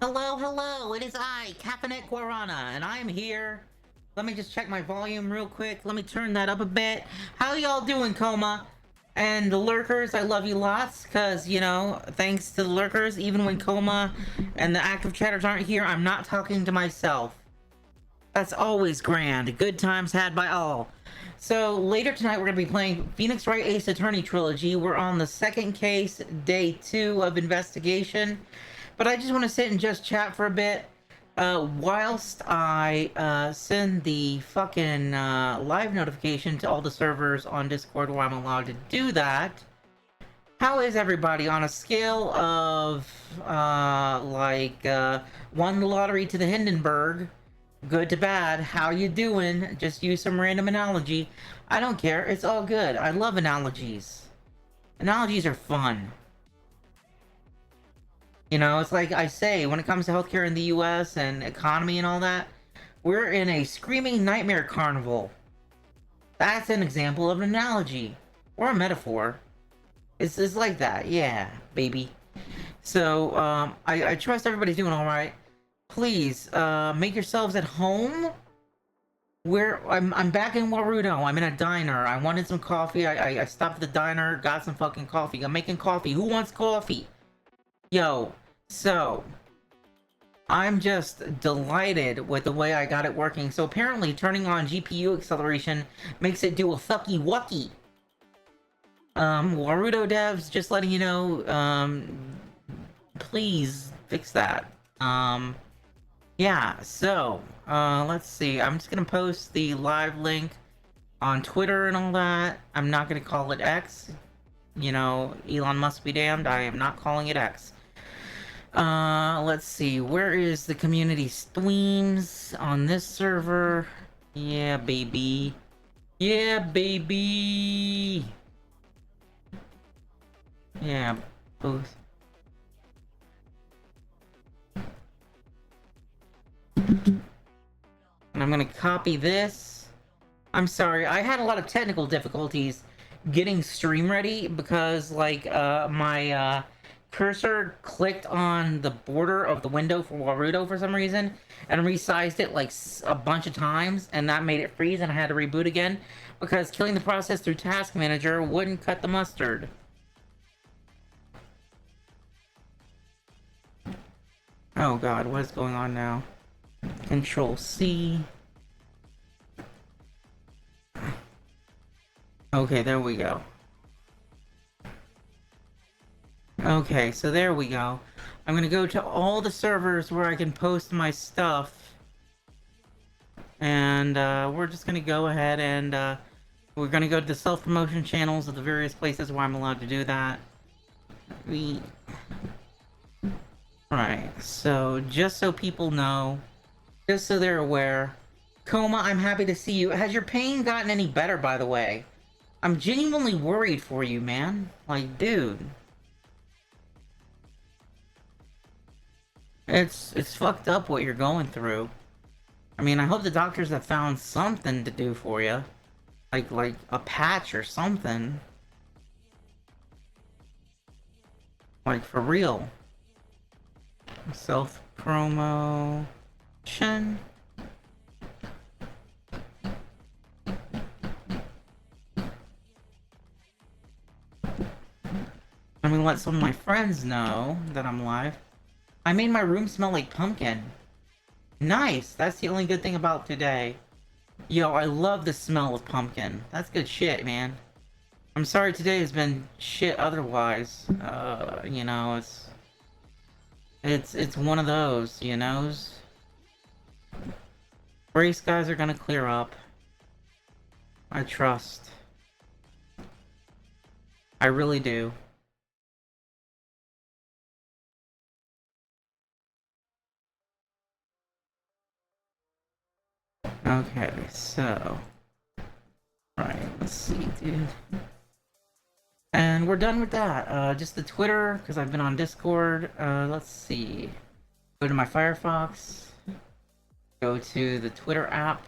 Hello, hello, it is I, Caffeinet Guarana, and I'm here. Let me just check my volume real quick. Let me turn that up a bit. How y'all doing, Coma? And the lurkers, I love you lots, because, you know, thanks to the lurkers, even when Coma and the active chatters aren't here, I'm not talking to myself. That's always grand. Good times had by all. So, later tonight we're going to be playing Phoenix Wright Ace Attorney Trilogy. We're on the second case, day 2 of investigation. But I just want to sit and just chat for a bit whilst I send the fucking live notification to all the servers on Discord where I'm allowed to do that. How is everybody on a scale of won the lottery to the Hindenburg, good to bad? How you doing? Just use some random analogy. I don't care. It's all good. I love analogies. Analogies are fun. You know, it's like I say, when it comes to healthcare in the US and economy and all that, we're in a screaming nightmare carnival. That's an example of an analogy. Or a metaphor. It's like that, yeah, baby. So, I trust everybody's doing alright. Please, make yourselves at home. I'm back in Warudo. I'm in a diner. I wanted some coffee. I stopped at the diner, got some fucking coffee. I'm making coffee. Who wants coffee? Yo, so I'm just delighted with the way I got it working. So apparently turning on GPU acceleration makes it do a fucky wucky. Warudo devs, just letting you know, please fix that. Yeah, so, let's see. I'm just gonna post the live link on Twitter and all that. I'm not gonna call it X. You know, Elon must be damned. I am not calling it X. Let's see. Where is the community streams on this server? Yeah, baby. Yeah, baby. Yeah, both. And I'm gonna copy this. I'm sorry, I had a lot of technical difficulties getting stream ready because, like, my, cursor clicked on the border of the window for Warudo for some reason and resized it like a bunch of times, and that made it freeze and I had to reboot again because killing the process through Task Manager wouldn't cut the mustard. Oh god, what is going on now? Control C. Okay, there we go. Okay, so there we go. I'm gonna go to all the servers where I can post my stuff. And we're just gonna go ahead and we're gonna go to the self-promotion channels of the various places where I'm allowed to do that. Right, so just so people know, just so they're aware, Coma, I'm happy to see you. Has your pain gotten any better, by the way? I'm genuinely worried for you, man. Like, dude. It's fucked up what you're going through. I mean, I hope the doctors have found something to do for you. Like a patch or something. Like, for real. Self-promotion. Let me let some of my friends know that I'm live. I made my room smell like pumpkin. Nice! That's the only good thing about today. Yo, I love the smell of pumpkin. That's good shit, man. I'm sorry today has been shit otherwise. You know, it's one of those, you know? Race guys are gonna clear up. I trust. I really do. Okay, so... Right, let's see, dude. And we're done with that. Just the Twitter, because I've been on Discord. Let's see. Go to my Firefox. Go to the Twitter app.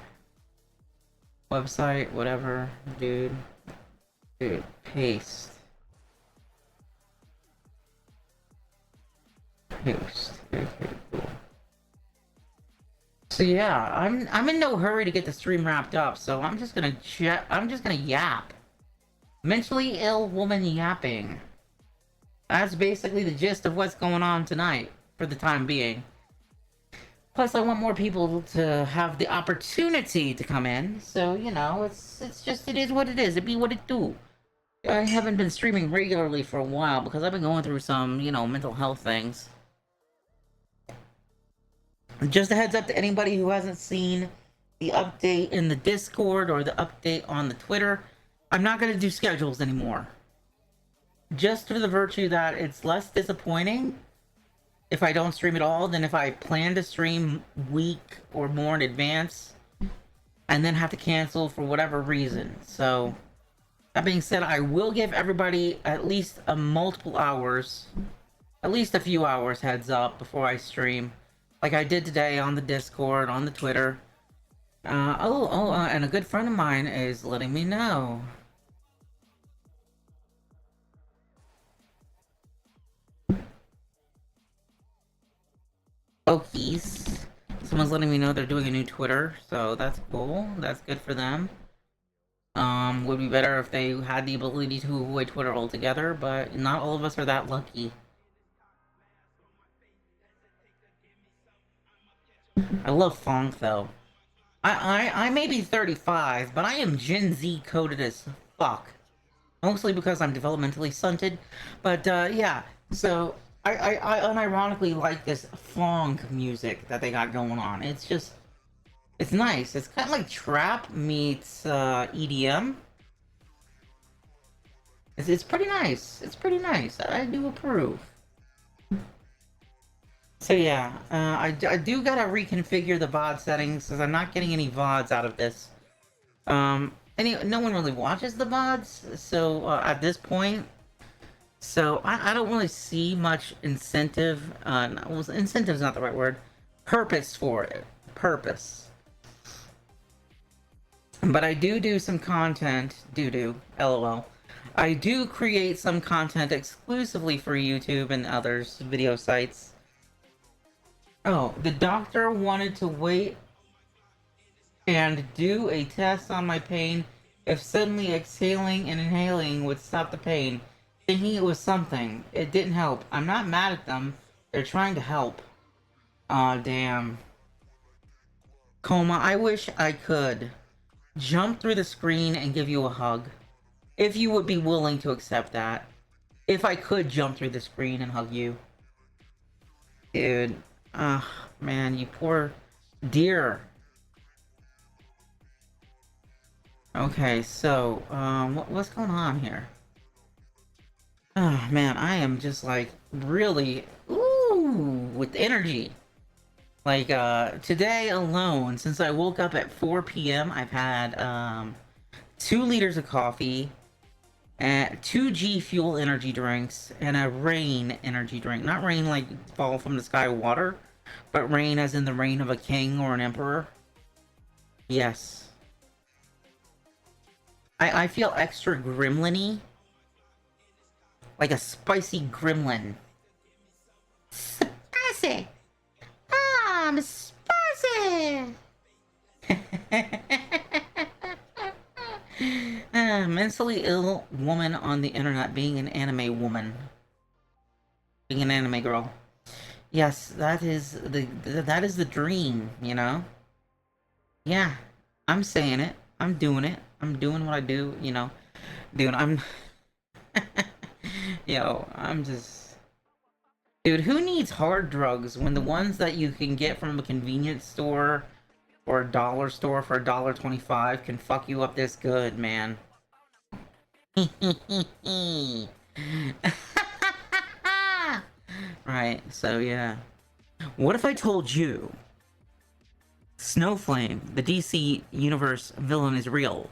Website, whatever. Dude, paste. Post. Okay, cool. So yeah, I'm in no hurry to get the stream wrapped up, so I'm just gonna yap. Mentally ill woman yapping. That's basically the gist of what's going on tonight, for the time being. Plus, I want more people to have the opportunity to come in, so, you know, it's just, it is what it is, it be what it do. I haven't been streaming regularly for a while, because I've been going through some, you know, mental health things. Just a heads up to anybody who hasn't seen the update in the Discord or the update on the Twitter, I'm not going to do schedules anymore. Just for the virtue that it's less disappointing if I don't stream at all than if I plan to stream week or more in advance and then have to cancel for whatever reason. So, that being said, I will give everybody at least multiple hours, at least a few hours heads up before I stream. Like I did today on the Discord, on the Twitter. And a good friend of mine is letting me know. Okies. Someone's letting me know they're doing a new Twitter, so that's cool. That's good for them. Would be better if they had the ability to avoid Twitter altogether, but not all of us are that lucky. I love funk though. I may be 35, but I am Gen Z coded as fuck. Mostly because I'm developmentally stunted. But yeah, so I unironically like this funk music that they got going on. It's just, it's nice. It's kind of like trap meets EDM. It's pretty nice. It's pretty nice. I do approve. So yeah, I do gotta reconfigure the VOD settings because I'm not getting any VODs out of this. No one really watches the VODs, so at this point, so I don't really see much incentive. Well, incentive's not the right word. Purpose for it. Purpose. But I do some content. LOL. I do create some content exclusively for YouTube and others video sites. Oh, the doctor wanted to wait and do a test on my pain if suddenly exhaling and inhaling would stop the pain, thinking it was something. It didn't help. I'm not mad at them. They're trying to help. Aw, damn. Coma, I wish I could jump through the screen and give you a hug. If you would be willing to accept that. If I could jump through the screen and hug you. Dude. Man, you poor dear. Okay, so, what's going on here? Oh, man, I am just, like, really, with energy. Like, today alone, since I woke up at 4 p.m., I've had, 2 liters of coffee, and 2 G Fuel energy drinks, and a rain energy drink. Not rain like fall from the sky water, but rain as in the reign of a king or an emperor. Yes. I feel extra gremlin-y. Like a spicy gremlin. Spicy! I'm spicy! Mentally ill woman on the internet being an anime woman. Being an anime girl. Yes, that is the dream, you know? Yeah, I'm saying it. I'm doing it. I'm doing what I do, you know? Dude, I'm... Yo, I'm just... Dude, who needs hard drugs when the ones that you can get from a convenience store or a dollar store for $1.25 can fuck you up this good, man? Right, so yeah. What if I told you Snowflame, the DC Universe villain, is real,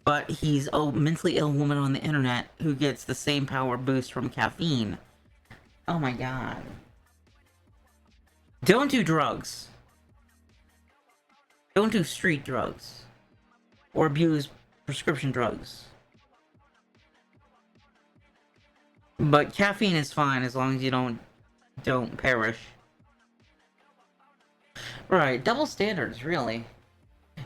but he's a mentally ill woman on the internet who gets the same power boost from caffeine? Oh my god. Don't do drugs. Don't do street drugs. Or abuse prescription drugs. But caffeine is fine as long as you don't don't perish. Right, double standards, really.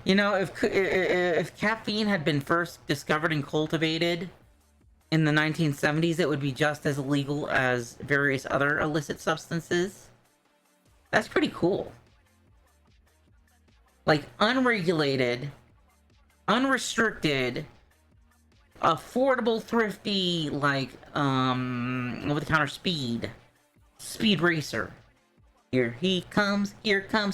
You know, if caffeine had been first discovered and cultivated in the 1970s, it would be just as illegal as various other illicit substances. That's pretty cool. Like, unregulated, unrestricted, affordable, thrifty, like, over-the-counter speed racer. Here comes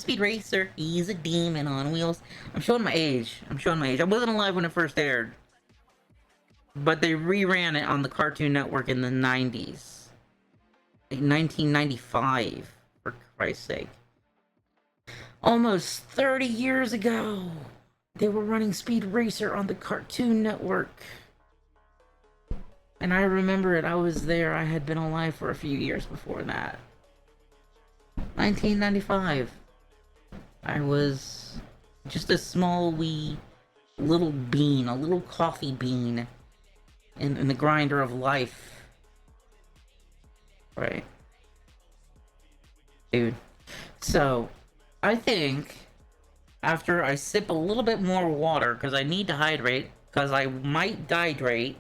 Speed Racer. He's a demon on wheels. I'm showing my age. I wasn't alive when it first aired. But they reran it on the Cartoon Network in the 90s. Like 1995, for Christ's sake. Almost 30 years ago, they were running Speed Racer on the Cartoon Network. And I remember it. I was there. I had been alive for a few years before that. 1995. I was just a small wee little bean, a little coffee bean in the grinder of life. Right. Dude. So, I think after I sip a little bit more water, because I need to hydrate, because I might dehydrate.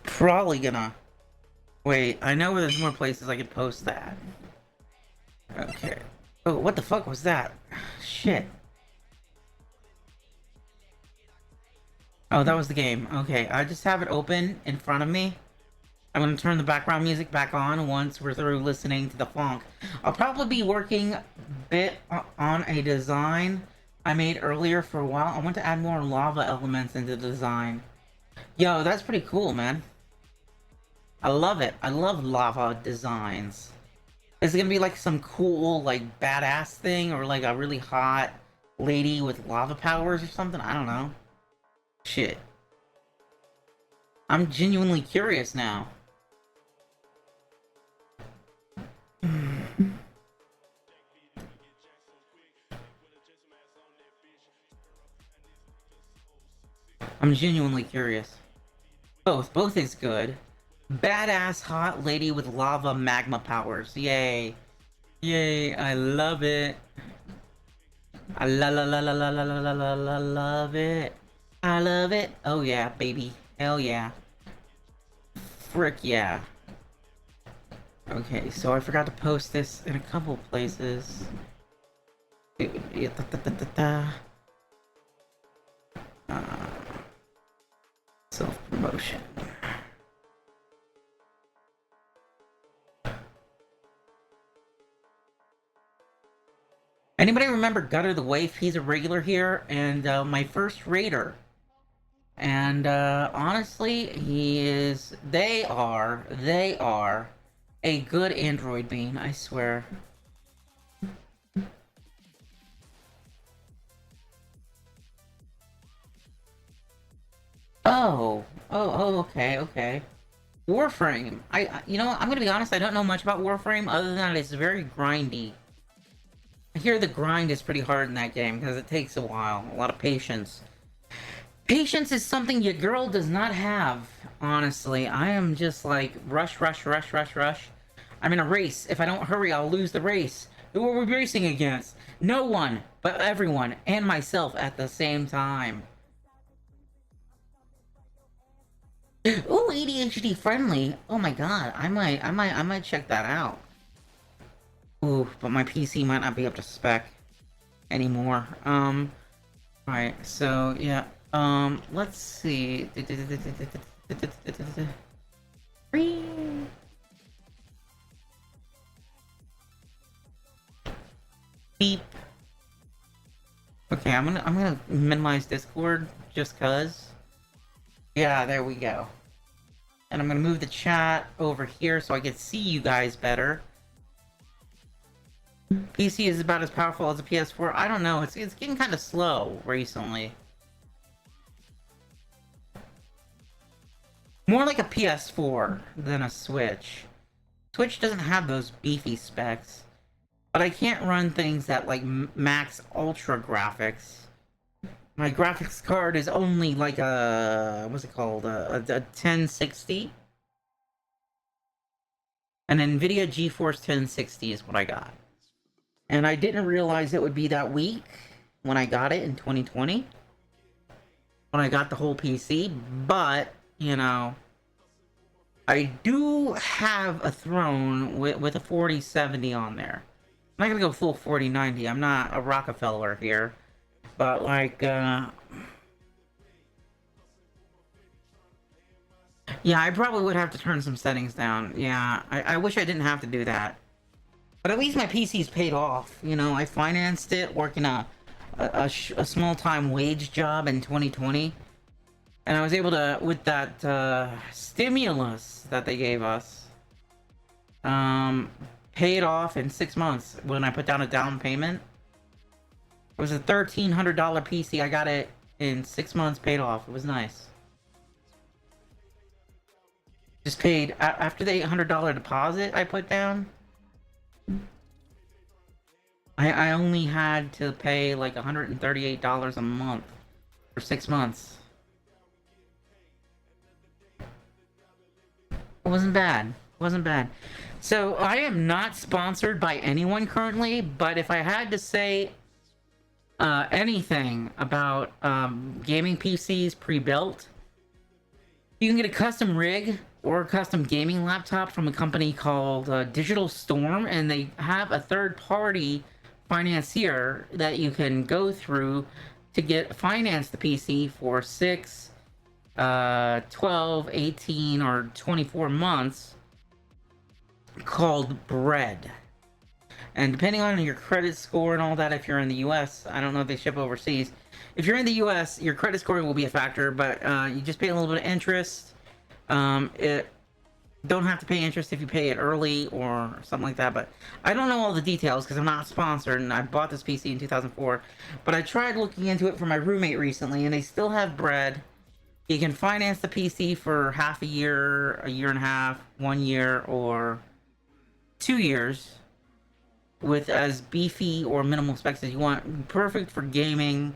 Probably gonna... Wait, I know there's more places I could post that. Okay. Oh, what the fuck was that? Shit. Oh, that was the game. Okay, I just have it open in front of me. I'm gonna turn the background music back on once we're through listening to the funk. I'll probably be working a bit on a design I made earlier for a while. I want to add more lava elements into the design. Yo, that's pretty cool, man. I love it. I love lava designs. Is it gonna be like some cool, like, badass thing? Or like a really hot lady with lava powers or something? I don't know. Shit. I'm genuinely curious now. I'm genuinely curious. Both is good. Badass hot lady with lava magma powers. Yay. Yay, I love it. I love it. I love it. Oh yeah, baby. Hell yeah. Frick yeah. Okay, so I forgot to post this in a couple places. Self-promotion. Anybody remember Gutter the Waif? He's a regular here, and my first raider. And honestly, they are a good android bean, I swear. Okay. Warframe. You know what? I'm gonna be honest, I don't know much about Warframe, other than it's very grindy. I hear the grind is pretty hard in that game, because it takes a while. A lot of patience. Patience is something your girl does not have, honestly. I am just like, rush. I'm in a race. If I don't hurry, I'll lose the race. Who are we racing against? No one, but everyone, and myself at the same time. Ooh, ADHD friendly. Oh my god, I might check that out. Ooh, but my PC might not be up to spec anymore. Alright, so yeah. Let's see. Beep. Okay, I'm gonna minimize Discord just cause. Yeah, there we go. And I'm gonna move the chat over here so I can see you guys better. PC is about as powerful as a PS4. I don't know, it's getting kind of slow recently. More like a PS4 than a Switch. Switch doesn't have those beefy specs. But I can't run things at like max ultra graphics My graphics card is only like a, what's it called, a 1060. An NVIDIA GeForce 1060 is what I got. And I didn't realize it would be that weak when I got it in 2020. When I got the whole PC, but, you know, I do have a throne with a 4070 on there. I'm not gonna go full 4090. I'm not a Rockefeller here. But, like, yeah, I probably would have to turn some settings down. Yeah, I wish I didn't have to do that. But at least my PC's paid off. You know, I financed it working a small-time wage job in 2020. And I was able to, with that stimulus that they gave us, pay it off in 6 months when I put down a down payment. It was a $1,300 PC. I got it in 6 months, paid off. It was nice. Just paid after the $800 deposit I put down. I only had to pay like $138 a month for 6 months. It wasn't bad. It wasn't bad. So I am not sponsored by anyone currently, but if I had to say anything about gaming PCs pre-built, you can get a custom rig or a custom gaming laptop from a company called Digital Storm, and they have a third-party financier that you can go through to finance the PC for 6, 12, 18, or 24 months, called Bread. And depending on your credit score and all that, if you're in the US, I don't know if they ship overseas. If you're in the US, your credit score will be a factor, but you just pay a little bit of interest. Don't have to pay interest if you pay it early or something like that, but I don't know all the details because I'm not sponsored, and I bought this PC in 2004. But I tried looking into it for my roommate recently, and they still have Bread. You can finance the PC for half a year and a half, 1 year, or 2 years with as beefy or minimal specs as you want. Perfect for gaming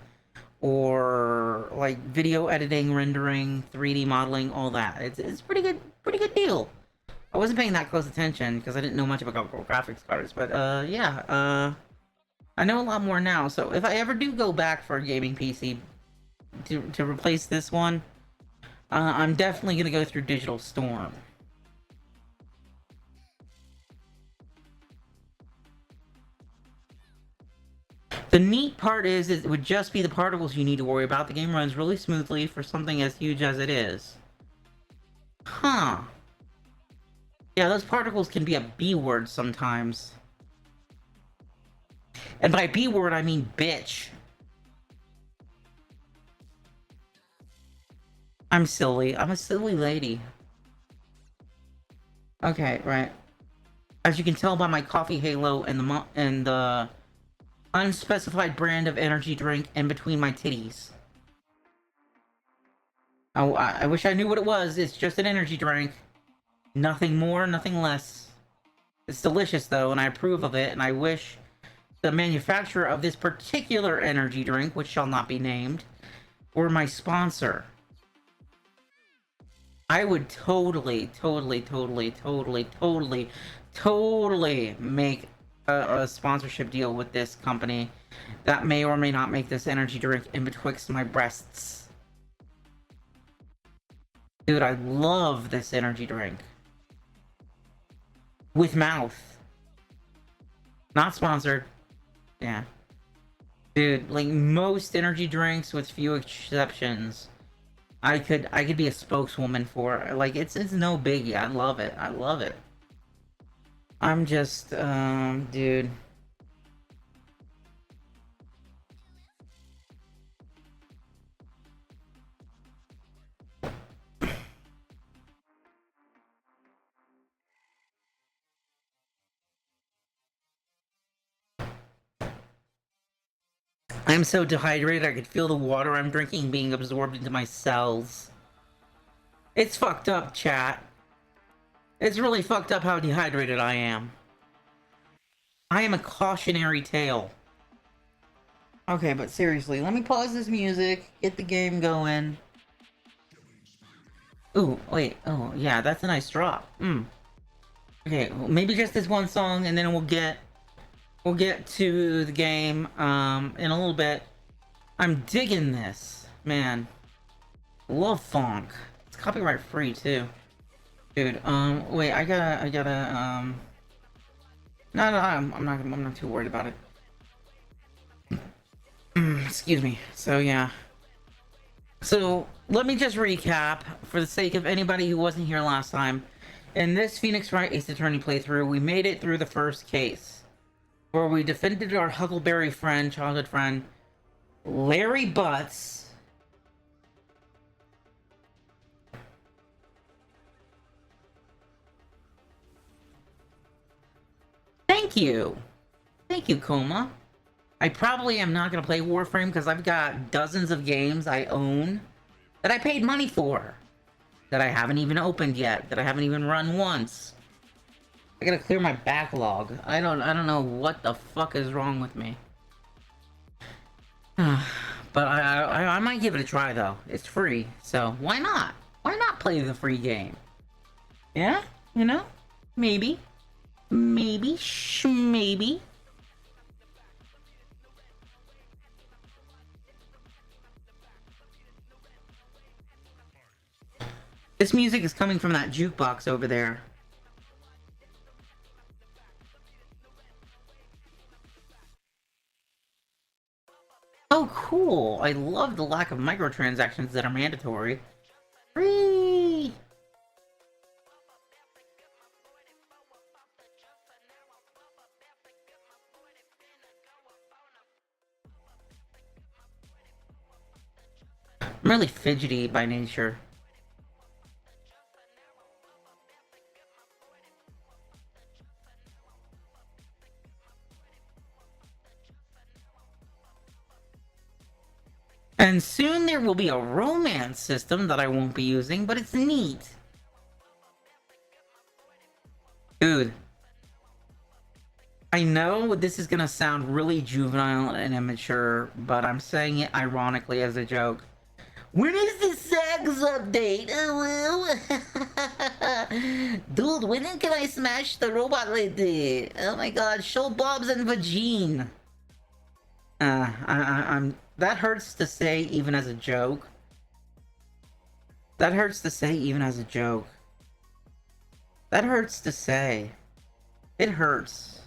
or like video editing, rendering, 3D modeling, all that. It's pretty good deal. I wasn't paying that close attention because I didn't know much about graphics cards, but yeah, I know a lot more now. So if I ever do go back for a gaming PC to replace this one, I'm definitely gonna go through Digital Storm. The neat part is it would just be the particles you need to worry about. The game runs really smoothly for something as huge as it is. Huh. Yeah, those particles can be a B word sometimes. And by B word, I mean bitch. I'm silly. I'm a silly lady. Okay, right. As you can tell by my coffee halo and the unspecified brand of energy drink in between my titties. Oh, I wish I knew what it was. It's just an energy drink. Nothing more, nothing less. It's delicious, though, and I approve of it, and I wish the manufacturer of this particular energy drink, which shall not be named, were my sponsor. I would totally make a sponsorship deal with this company that may or may not make this energy drink in betwixt my breasts. Dude, I love this energy drink. With mouth. Not sponsored. Yeah. Dude, like most energy drinks with few exceptions, I could be a spokeswoman for. Like it's no biggie. I love it. I love it. I'm just dude. I'm so dehydrated I could feel the water I'm drinking being absorbed into my cells. It's fucked up, chat. It's really fucked up how dehydrated I am. I am a cautionary tale. Okay, but seriously, let me pause this music, get the game going. Ooh, wait, oh, yeah, that's a nice drop. Okay, well, maybe just this one song, and then we'll get to the game, in a little bit. I'm digging this, man. Love funk. It's copyright free, too. Dude, wait, no, I'm not too worried about it. Excuse me. So, yeah. So, let me just recap, for the sake of anybody who wasn't here last time. In this Phoenix Wright Ace Attorney playthrough, we made it through the first case, where we defended our Huckleberry friend, childhood friend, Larry Butts. Thank you. Thank you, Coma. I probably am not going to play Warframe because I've got dozens of games I own that I paid money for, that I haven't even opened yet, that I haven't even run once. I gotta clear my backlog. I don't know what the fuck is wrong with me. But I might give it a try though. It's free, so why not? Why not play the free game? Yeah, you know, maybe, maybe, maybe. This music is coming from that jukebox over there. Oh, cool. I love the lack of microtransactions that are mandatory. Free! I'm really fidgety by nature. And soon there will be a romance system that I won't be using, but it's neat. Dude. I know this is gonna sound really juvenile and immature, but I'm saying it ironically as a joke. When is the sex update? Dude, when can I smash the robot lady? Oh my god, show Bob's and Vagine. I'm... That hurts to say even as a joke. That hurts to say even as a joke. That hurts to say. It hurts.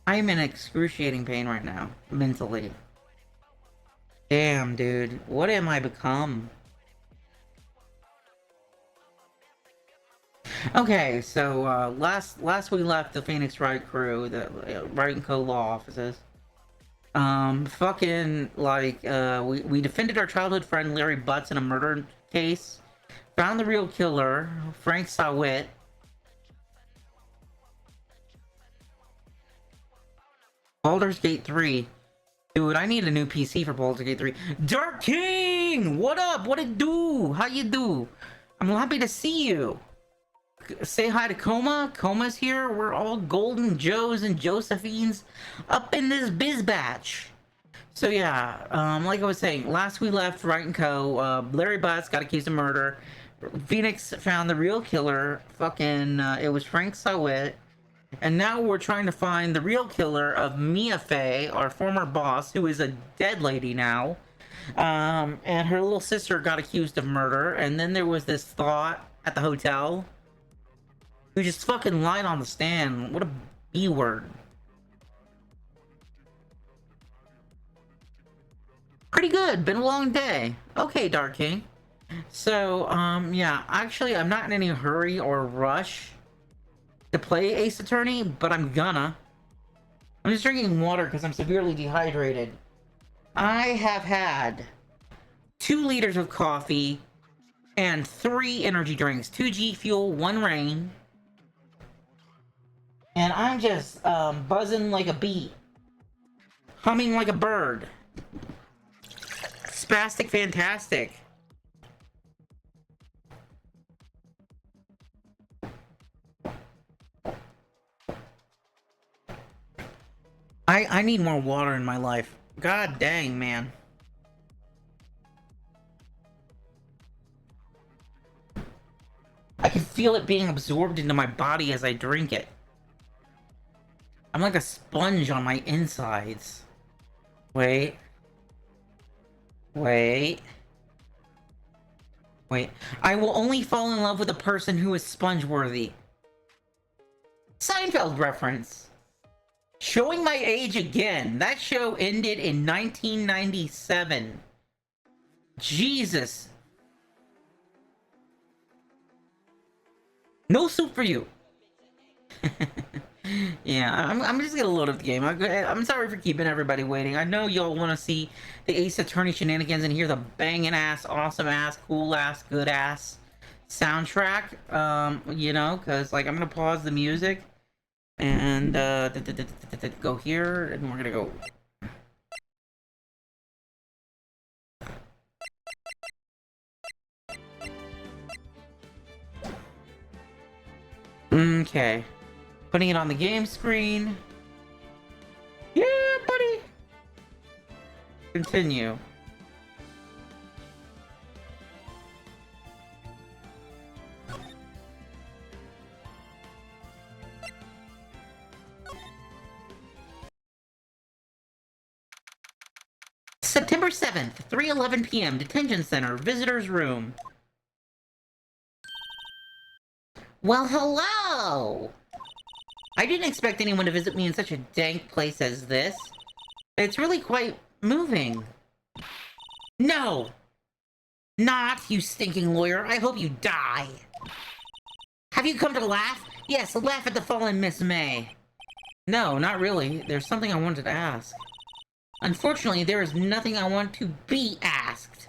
I am in excruciating pain right now, mentally. Damn, dude. What am I become? Okay, so, last we left the Phoenix Wright crew, the Wright and Co. law offices. Fucking, like, we defended our childhood friend Larry Butts in a murder case. Found the real killer, Frank Sawit. Baldur's Gate 3. Dude, I need a new PC for Baldur's Gate 3. Dark King! What up? What it do? How you do? I'm happy to see you. Say hi to Coma. Coma's here. We're all Golden Joes and Josephines up in this bizbatch. So yeah, like I was saying, last we left Wright and Co. Larry Butts got accused of murder. Phoenix found the real killer. Fucking, it was Frank Sawit. And now we're trying to find the real killer of Mia Fey, our former boss, who is a dead lady now. And her little sister got accused of murder. And then there was this thought at the hotel who just fucking lied on the stand. What a B word. Pretty good. Been a long day. Okay, Dark King. So, yeah. Actually, I'm not in any hurry or rush to play Ace Attorney, but I'm gonna. I'm just drinking water because I'm severely dehydrated. I have had 2 liters of coffee and 3 energy drinks. 2 G Fuel, 1 Rain. And I'm just buzzing like a bee. Humming like a bird. Spastic fantastic. I need more water in my life. God dang, man. I can feel it being absorbed into my body as I drink it. I'm like a sponge on my insides. Wait. Wait. Wait. I will only fall in love with a person who is sponge-worthy. Seinfeld reference. Showing my age again. That show ended in 1997. Jesus. No soup for you. Yeah, I'm just gonna load up the game. I'm sorry for keeping everybody waiting. I know y'all want to see the Ace Attorney shenanigans and hear the banging ass, awesome ass, cool ass, good ass soundtrack. You know, because like I'm gonna pause the music and go here, and we're gonna go. Okay. Putting it on the game screen. Yeah, buddy. Continue. September 7th, 3:11 p.m. Detention Center, Visitors Room. Well, hello! I didn't expect anyone to visit me in such a dank place as this. It's really quite moving. No! Not, you stinking lawyer. I hope you die. Have you come to laugh? Yes, laugh at the fallen Miss May. No, not really. There's something I wanted to ask. Unfortunately, there is nothing I want to be asked.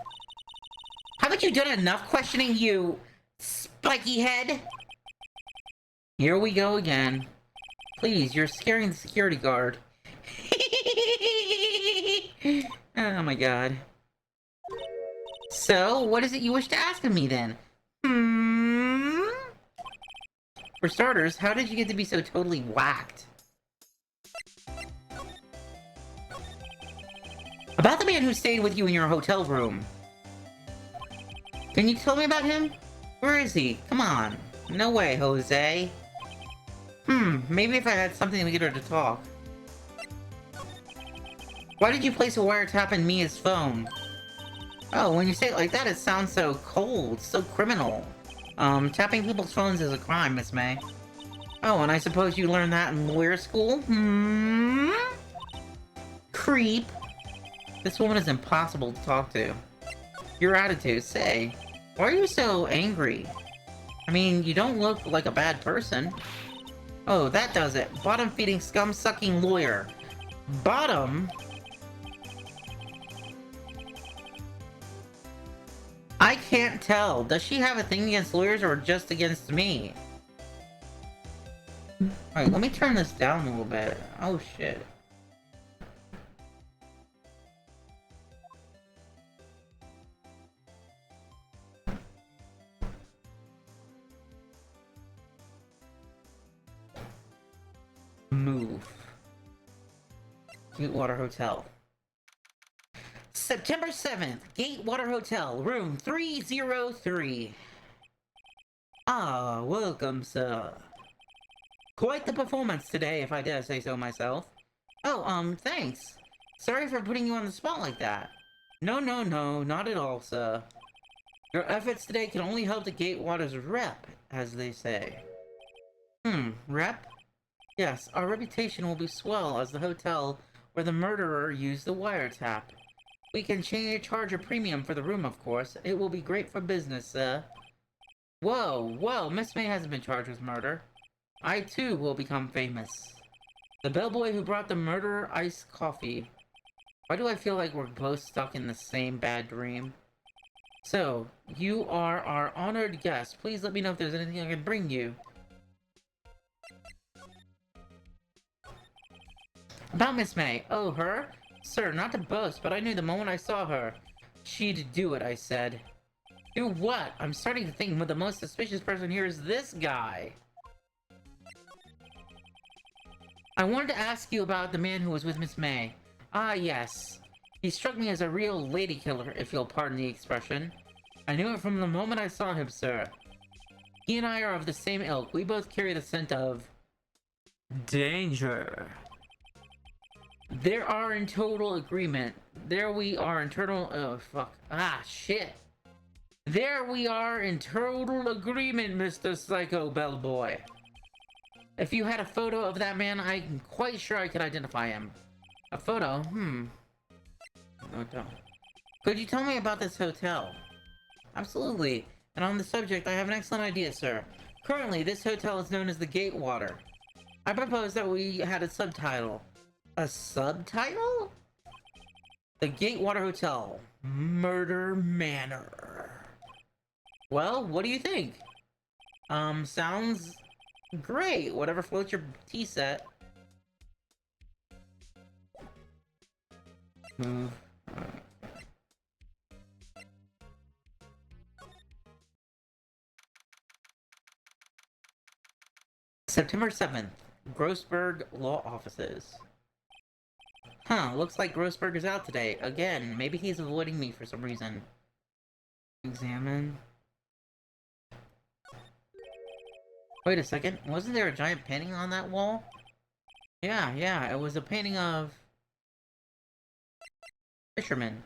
Haven't you done enough questioning, you spiky head? Here we go again. Please, you're scaring the security guard. Oh my god. So, what is it you wish to ask of me then? For starters, how did you get to be so totally whacked? About the man who stayed with you in your hotel room. Can you tell me about him? Where is he? Come on. No way, Jose. Maybe if I had something to get her to talk. Why did you place a wiretap in Mia's phone? Oh, when you say it like that, it sounds so cold, so criminal. Tapping people's phones is a crime, Miss May. Oh, and I suppose you learned that in lawyer school? Creep. This woman is impossible to talk to. Your attitude, say. Why are you so angry? I mean, you don't look like a bad person. Oh, that does it. Bottom-feeding, scum-sucking lawyer. Bottom? I can't tell. Does she have a thing against lawyers or just against me? Alright, let me turn this down a little bit. Oh, shit. Move. Gatewater Hotel. September 7th, Gatewater Hotel, room 303. Ah, welcome, sir. Quite the performance today, if I dare say so myself. Oh, thanks. Sorry for putting you on the spot like that. No, not at all, sir. Your efforts today can only help the Gatewater's rep, as they say. Rep? Yes, our reputation will be swell as the hotel where the murderer used the wiretap. We can charge a premium for the room, of course. It will be great for business, sir. Whoa, Miss May hasn't been charged with murder. I, too, will become famous. The bellboy who brought the murderer iced coffee. Why do I feel like we're both stuck in the same bad dream? So, you are our honored guest. Please let me know if there's anything I can bring you. About Miss May. Oh, her? Sir, not to boast, but I knew the moment I saw her. She'd do it, I said. Do what? I'm starting to think the most suspicious person here is this guy. I wanted to ask you about the man who was with Miss May. Ah, yes. He struck me as a real lady killer, if you'll pardon the expression. I knew it from the moment I saw him, sir. He and I are of the same ilk. We both carry the scent of... danger. There are in total agreement. There we are in total... oh, fuck. Ah, shit. There we are in total agreement, Mr. Psycho Bellboy. If you had a photo of that man, I'm quite sure I could identify him. A photo? No, don't. Could you tell me about this hotel? Absolutely. And on the subject, I have an excellent idea, sir. Currently, this hotel is known as the Gatewater. I propose that we had a subtitle. A subtitle? The Gatewater Hotel. Murder Manor. Well, what do you think? Sounds great. Whatever floats your tea set. Move. September 7th. Grossberg Law Offices. Huh, looks like Grossberg is out today. Again, maybe he's avoiding me for some reason. Examine. Wait a second, wasn't there a giant painting on that wall? Yeah, it was a painting of... fisherman.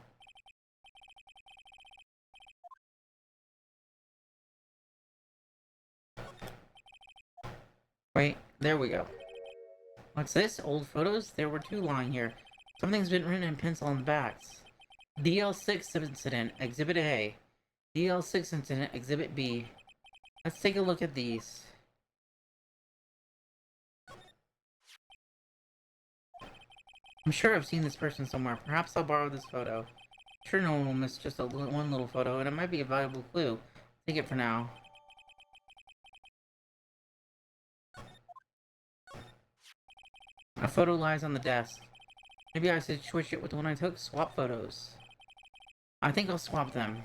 Wait, there we go. What's this? Old photos? There were 2 lying here. Something's been written in pencil on the backs. DL6 incident, Exhibit A. DL6 incident, Exhibit B. Let's take a look at these. I'm sure I've seen this person somewhere. Perhaps I'll borrow this photo. I'm sure no one will miss just one little photo, and it might be a valuable clue. Take it for now. A photo lies on the desk. Maybe I should switch it with the one I took. Swap photos. I think I'll swap them.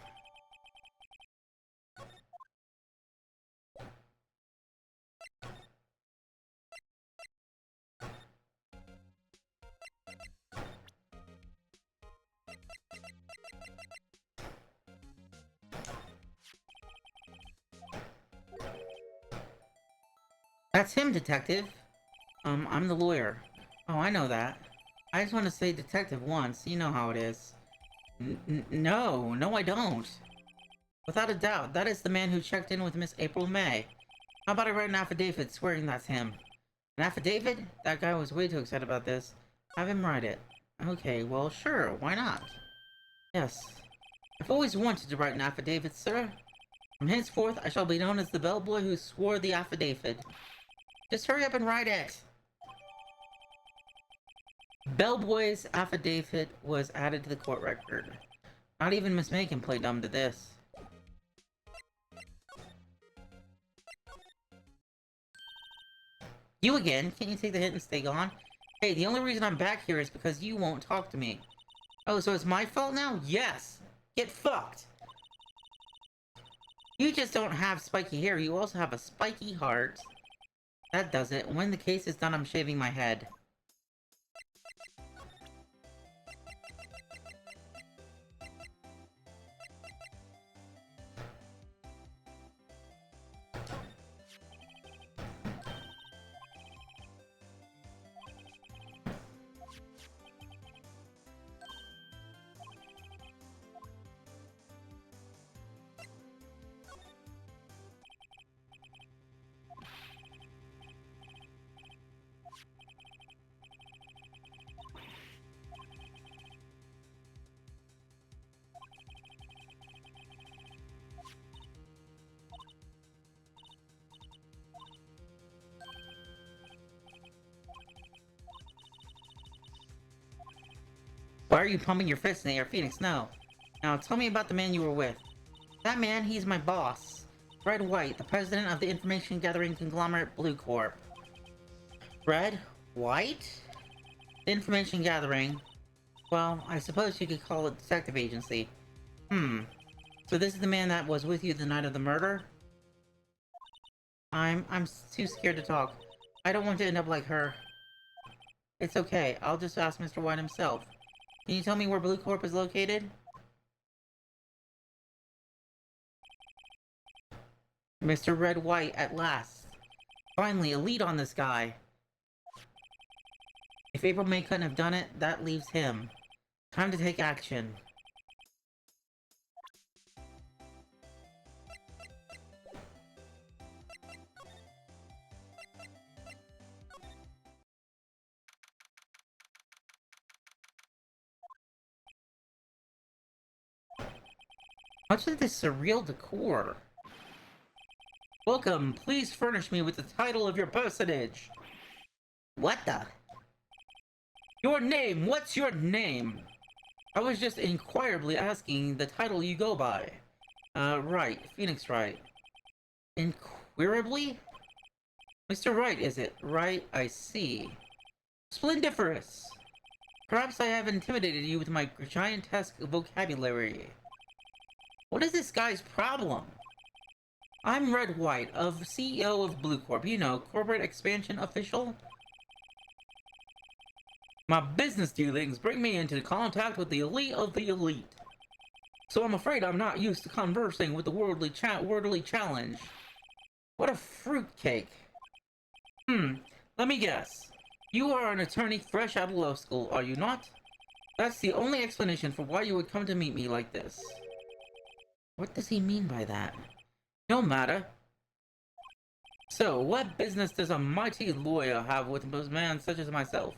That's him, detective. I'm the lawyer. Oh, I know that. I just want to say detective once. You know how it is. No, I don't. Without a doubt, that is the man who checked in with Miss April May. How about I write an affidavit swearing that's him? An affidavit? That guy was way too excited about this. Have him write it. Okay, well, sure, why not? Yes. I've always wanted to write an affidavit, sir. From henceforth, I shall be known as the bellboy who swore the affidavit. Just hurry up and write it! Bellboy's affidavit was added to the court record. Not even Miss May can play dumb to this. You again? Can't you take the hint and stay gone? Hey, the only reason I'm back here is because you won't talk to me. Oh, so it's my fault now? Yes! Get fucked! You just don't have spiky hair, you also have a spiky heart. That does it. When the case is done, I'm shaving my head. Why are you pumping your fist in the air, Phoenix? No. Now, tell me about the man you were with. That man, he's my boss. Red White, the president of the information gathering conglomerate Blue Corp. Red White? The information gathering. Well, I suppose you could call it detective agency. So this is the man that was with you the night of the murder? I'm too scared to talk. I don't want to end up like her. It's okay. I'll just ask Mr. White himself. Can you tell me where Blue Corp is located? Mr. Red White, at last. Finally, a lead on this guy. If April May couldn't have done it, that leaves him. Time to take action. Much of this surreal decor. Welcome, please furnish me with the title of your personage. What the? Your name, what's your name? I was just inquirably asking the title you go by. Right, Phoenix Wright. Inquirably? Mr. Wright, is it? Right, I see. Splendiferous! Perhaps I have intimidated you with my giantesque vocabulary. What is this guy's problem? I'm Red White, CEO of Blue Corp. You know, corporate expansion official. My business dealings bring me into contact with the elite of the elite. So I'm afraid I'm not used to conversing with the worldly challenge. What a fruitcake. Let me guess. You are an attorney fresh out of law school, are you not? That's the only explanation for why you would come to meet me like this. What does he mean by that? No matter. So, what business does a mighty lawyer have with a man such as myself?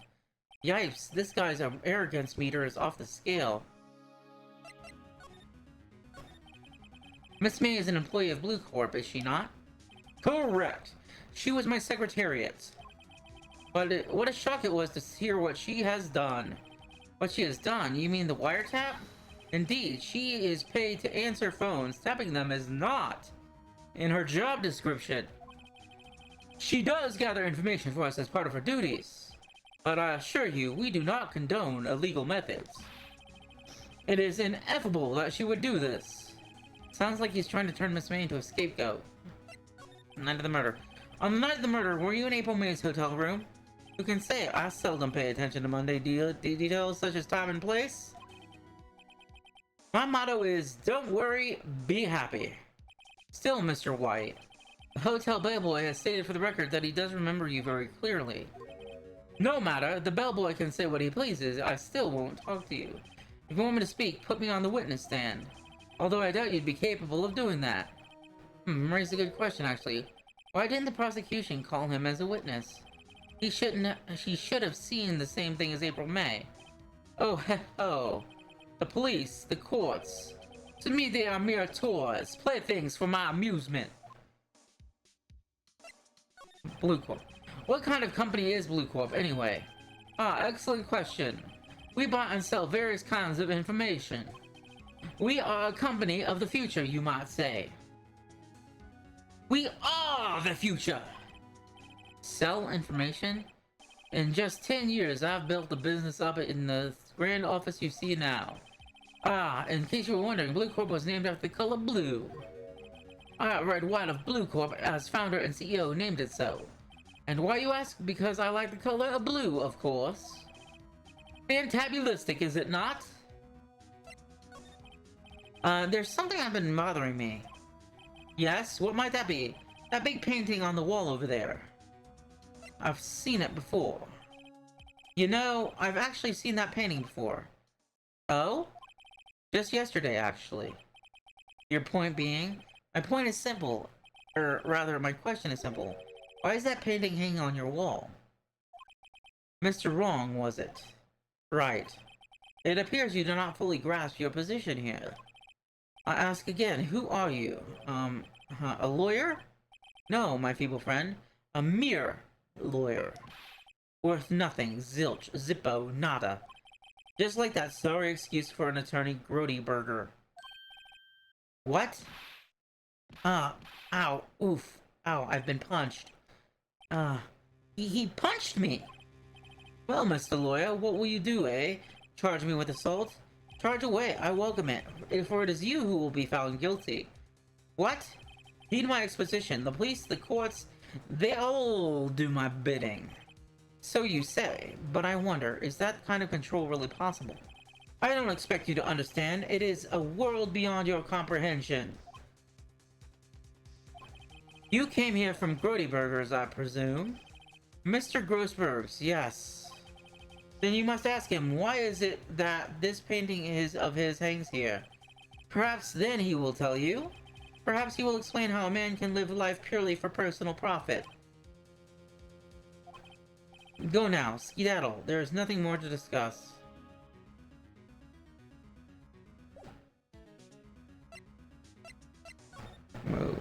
Yipes, this guy's arrogance meter is off the scale. Miss May is an employee of Blue Corp, is she not? Correct. She was my secretariat. But what a shock it was to hear what she has done. What she has done? You mean the wiretap? Indeed, she is paid to answer phones. Tapping them is not in her job description. She does gather information for us as part of her duties. But I assure you, we do not condone illegal methods. It is ineffable that she would do this. Sounds like he's trying to turn Miss May into a scapegoat. Night of the murder. On the night of the murder, were you in April May's hotel room? Who can say? I seldom pay attention to Monday details such as time and place. My motto is, don't worry, be happy. Still, Mr. White, the hotel bellboy has stated for the record that he does remember you very clearly. No matter, the bellboy can say what he pleases, I still won't talk to you. If you want me to speak, put me on the witness stand. Although I doubt you'd be capable of doing that. Raised a good question, actually. Why didn't the prosecution call him as a witness? She should have seen the same thing as April May. Oh, ho. The police, the courts. To me, they are mere toys, playthings for my amusement. Blue Corp. What kind of company is Blue Corp, anyway? Excellent question. We buy and sell various kinds of information. We are a company of the future, you might say. We are the future! Sell information? In just 10 years, I've built the business up in the grand office you see now. In case you were wondering, Blue Corp was named after the color blue. Red White of Blue Corp, as founder and CEO, named it so. And why, you ask? Because I like the color of blue, of course. Fantabulistic, is it not? There's something that's been bothering me. Yes, what might that be? That big painting on the wall over there. I've seen it before. You know, I've actually seen that painting before. Oh? Just yesterday, actually. Your point being? My point is simple. Or rather, my question is simple. Why is that painting hanging on your wall? Mr. Wrong, was it? Right. It appears you do not fully grasp your position here. I ask again, who are you? A lawyer? No, my feeble friend. A mere lawyer. Worth nothing, zilch, zippo, nada. Just like that sorry excuse for an attorney, Grody Burger. What? Ow, oof. Ow, I've been punched. He punched me! Well, Mr. Lawyer, what will you do, eh? Charge me with assault? Charge away, I welcome it, for it is you who will be found guilty. What? Heed my exposition. The police, the courts, they all do my bidding. So you say, but I wonder, is that kind of control really possible? I don't expect you to understand. It is a world beyond your comprehension. You came here from Grody Burgers, I presume? Mr. Grossberg's, yes. Then you must ask him, why is it that this painting of his hangs here? Perhaps then he will tell you. Perhaps he will explain how a man can live life purely for personal profit. Go now, skedaddle. There is nothing more to discuss. Move.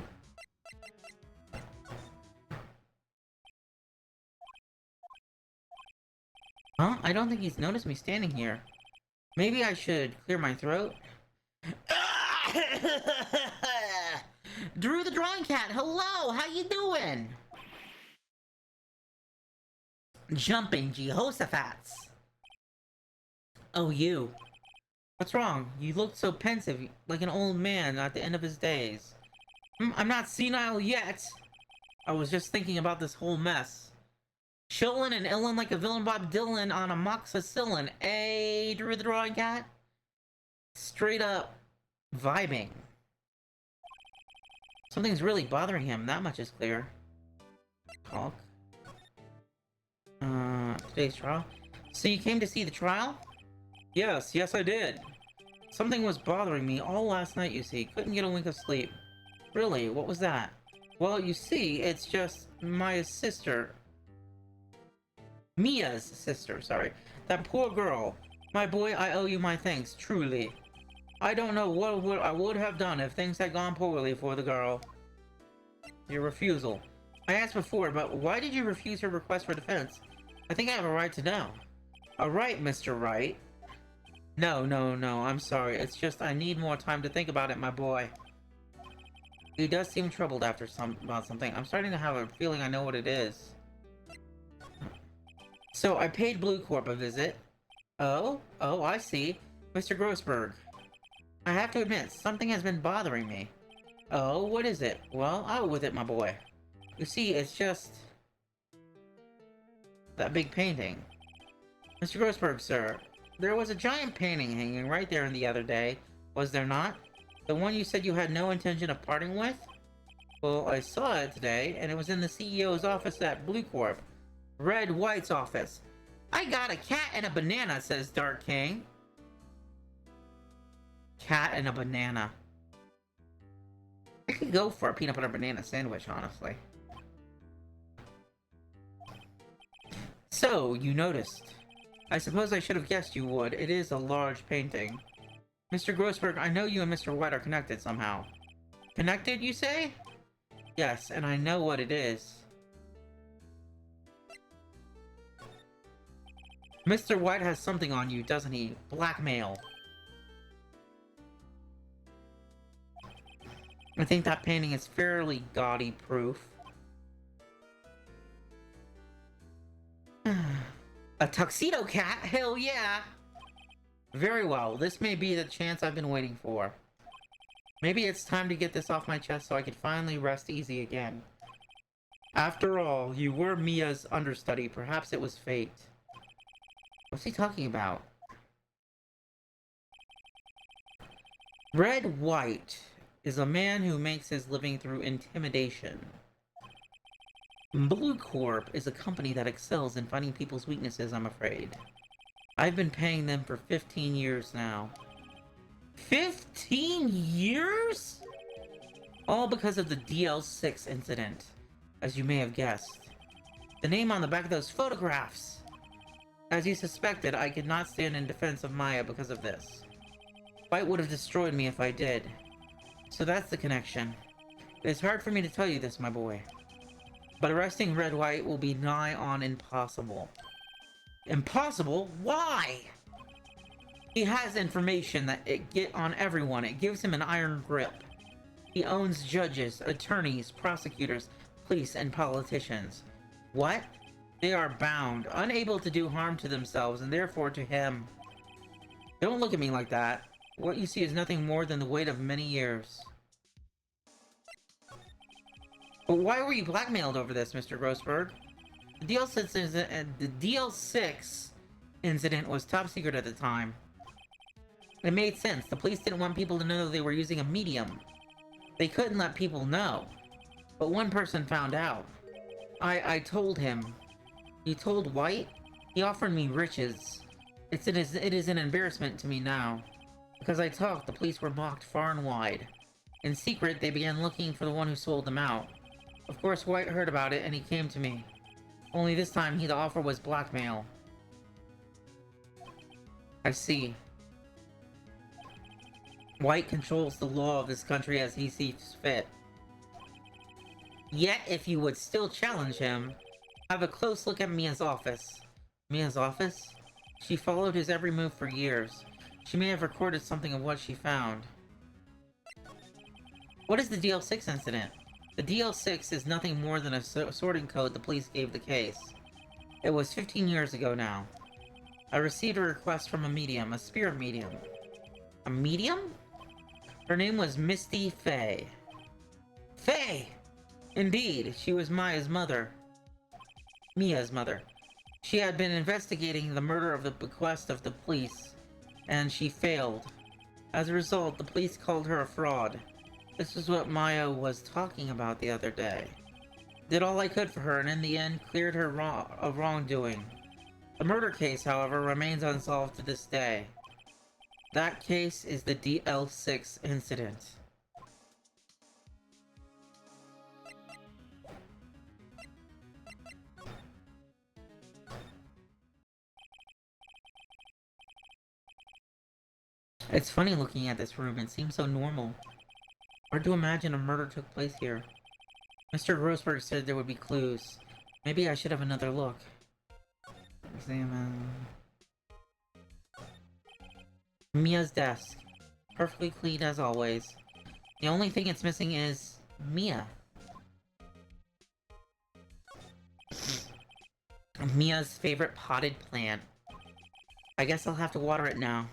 Huh? I don't think he's noticed me standing here. Maybe I should clear my throat? Drew the Drawing Cat, hello! How you doing? Jumping Jehoshaphat's. Oh, you. What's wrong? You look so pensive, like an old man at the end of his days. I'm not senile yet. I was just thinking about this whole mess. Chillin' and illin' like a villain Bob Dylan on a moxicillin. Hey, Drew the Drawing Cat? Straight up vibing. Something's really bothering him, that much is clear. Talk. Today's trial. So you came to see the trial? Yes, I did. Something was bothering me all last night, you see. Couldn't get a wink of sleep. Really, what was that? Well, you see, it's just my sister. Mia's sister, sorry. That poor girl. My boy, I owe you my thanks, truly. I don't know what I would have done if things had gone poorly for the girl. Your refusal. I asked before, but why did you refuse her request for defense? I think I have a right to know. A right, Mr. Wright? No, I'm sorry. It's just I need more time to think about it, my boy. He does seem troubled about something. I'm starting to have a feeling I know what it is. So, I paid Blue Corp a visit. Oh, I see. Mr. Grossberg. I have to admit, something has been bothering me. Oh, what is it? Well, out with it, my boy. You see, it's just... that big painting. Mr. Grossberg, sir. There was a giant painting hanging right there the other day, was there not? The one you said you had no intention of parting with? Well, I saw it today, and it was in the CEO's office at Blue Corp. Red White's office. I got a cat and a banana, says Dark King. Cat and a banana. I could go for a peanut butter banana sandwich, honestly. So, you noticed. I suppose I should have guessed you would. It is a large painting. Mr. Grossberg, I know you and Mr. White are connected somehow. Connected, you say? Yes, and I know what it is. Mr. White has something on you, doesn't he? Blackmail. I think that painting is fairly gaudy proof. A tuxedo cat? Hell yeah! Very well, this may be the chance I've been waiting for. Maybe it's time to get this off my chest so I can finally rest easy again. After all, you were Mia's understudy. Perhaps it was fate. What's he talking about? Red White is a man who makes his living through intimidation. Blue Corp is a company that excels in finding people's weaknesses, I'm afraid. I've been paying them for 15 years now. 15 years? All because of the DL6 incident, as you may have guessed. The name on the back of those photographs. As you suspected, I could not stand in defense of Maya because of this. White would have destroyed me if I did. So that's the connection. It is hard for me to tell you this, my boy. But arresting Red White will be nigh on impossible. Impossible? Why? He has information that it get on everyone. It gives him an iron grip. He owns judges, attorneys, prosecutors, police, and politicians. What? They are bound, unable to do harm to themselves, and therefore to him. Don't look at me like that. What you see is nothing more than the weight of many years. But why were you blackmailed over this, Mr. Grossberg? The DL6 incident was top secret at the time. It made sense. The police didn't want people to know they were using a medium. They couldn't let people know. But one person found out. I told him. You told White? He offered me riches. It is an embarrassment to me now. Because I talked, the police were mocked far and wide. In secret, they began looking for the one who sold them out. Of course, White heard about it and he came to me. Only this time, the offer was blackmail. I see. White controls the law of this country as he sees fit. Yet, if you would still challenge him, have a close look at Mia's office. Mia's office? She followed his every move for years. She may have recorded something of what she found. What is the DL6 incident? The DL6 is nothing more than a sorting code the police gave the case. It was 15 years ago now. I received a request from a medium, a spirit medium. A medium? Her name was Misty Faye. Faye! Indeed, she was Mia's mother. She had been investigating the murder of the bequest of the police, and she failed. As a result, the police called her a fraud. This is what Maya was talking about the other day. Did all I could for her, and in the end, cleared her of wrongdoing. The murder case, however, remains unsolved to this day. That case is the DL6 incident. It's funny looking at this room, it seems so normal. Hard to imagine a murder took place here. Mr. Grossberg said there would be clues. Maybe I should have another look. Examine... Mia's desk. Perfectly clean as always. The only thing it's missing is... Mia. Mia's favorite potted plant. I guess I'll have to water it now.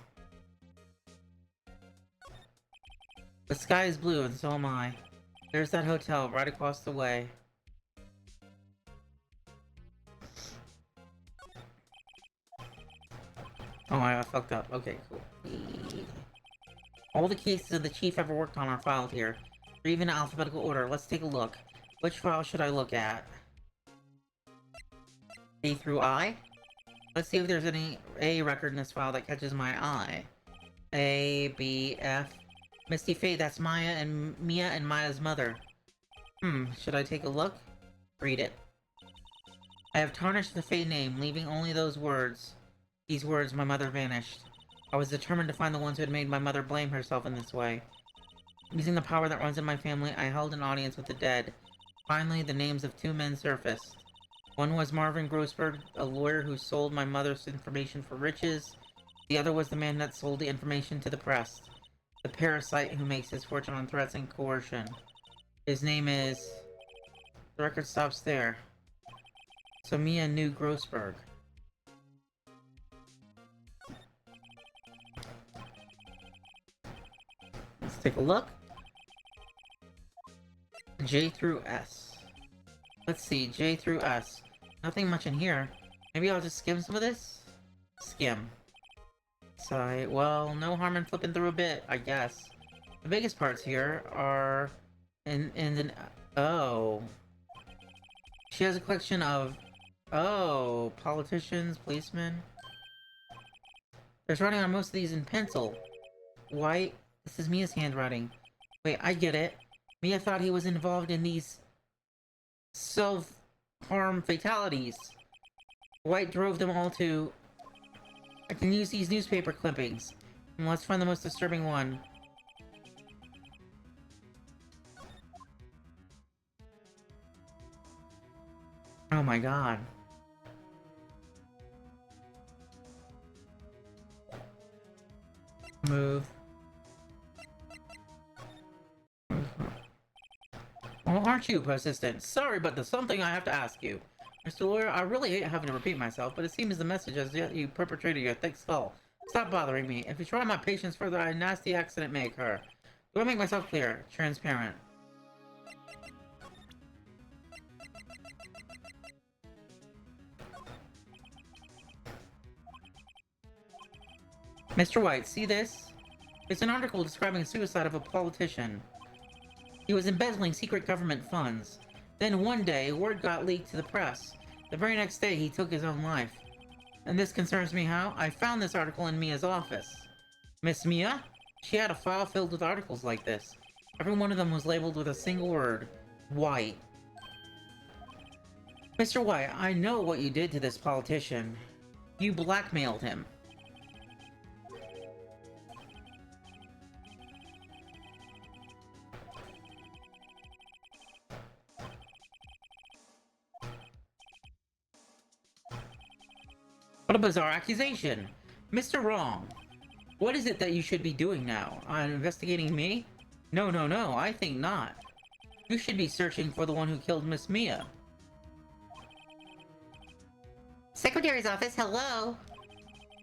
The sky is blue, and so am I. There's that hotel right across the way. Oh, I fucked up. Okay, cool. All the cases that the chief ever worked on are filed here. They're even in alphabetical order. Let's take a look. Which file should I look at? A through I? Let's see if there's any A record in this file that catches my eye. A, B, F... Misty Faye, that's Mia and Maya's mother. Should I take a look? Read it. I have tarnished the Faye name, leaving only those words. These words, my mother vanished. I was determined to find the ones who had made my mother blame herself in this way. Using the power that runs in my family, I held an audience with the dead. Finally, the names of two men surfaced. One was Marvin Grossberg, a lawyer who sold my mother's information for riches. The other was the man that sold the information to the press. The parasite who makes his fortune on threats and coercion. His name is... The record stops there. So Mia knew Grossberg. Let's take a look. J through S. Let's see, J through S. Nothing much in here. Maybe I'll just skim some of this? Skim. Sigh. Well, no harm in flipping through a bit, I guess. The biggest parts here are... Oh. She has a collection of... Oh, politicians, policemen. There's writing on most of these in pencil. White. This is Mia's handwriting. Wait, I get it. Mia thought he was involved in these... self-harm fatalities. White drove them all to... I can use these newspaper clippings. And let's find the most disturbing one. Oh my god. Move. Oh, aren't you persistent? Sorry, but there's something I have to ask you. Mr. Lawyer, I really hate having to repeat myself, but it seems the message has yet you perpetrated your thick skull. Stop bothering me. If you try my patience further, a nasty accident may occur. Do I make myself clear? Transparent. Mr. White, see this? It's an article describing the suicide of a politician. He was embezzling secret government funds. Then one day, word got leaked to the press. The very next day, he took his own life. And this concerns me how? I found this article in Mia's office. Miss Mia? She had a file filled with articles like this. Every one of them was labeled with a single word. White. Mr. White, I know what you did to this politician. You blackmailed him. What a bizarre accusation! Mr. Wrong, what is it that you should be doing now? Investigating me? No, I think not. You should be searching for the one who killed Miss Mia. Secretary's office, hello?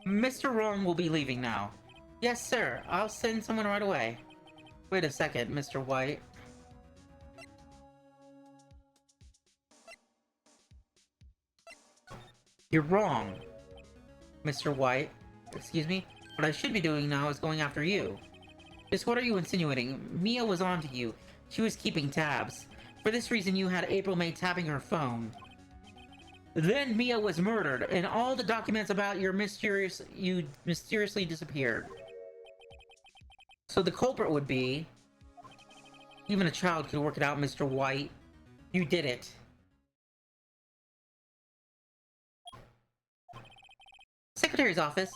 Mr. Wrong will be leaving now. Yes, sir. I'll send someone right away. Wait a second, Mr. White. You're wrong, Mr. White. Excuse me? What I should be doing now is going after you. Just what are you insinuating? Mia was onto you. She was keeping tabs. For this reason, you had April May tapping her phone. Then Mia was murdered, and all the documents about you mysteriously disappeared. So the culprit would be... Even a child could work it out, Mr. White. You did it. Secretary's office.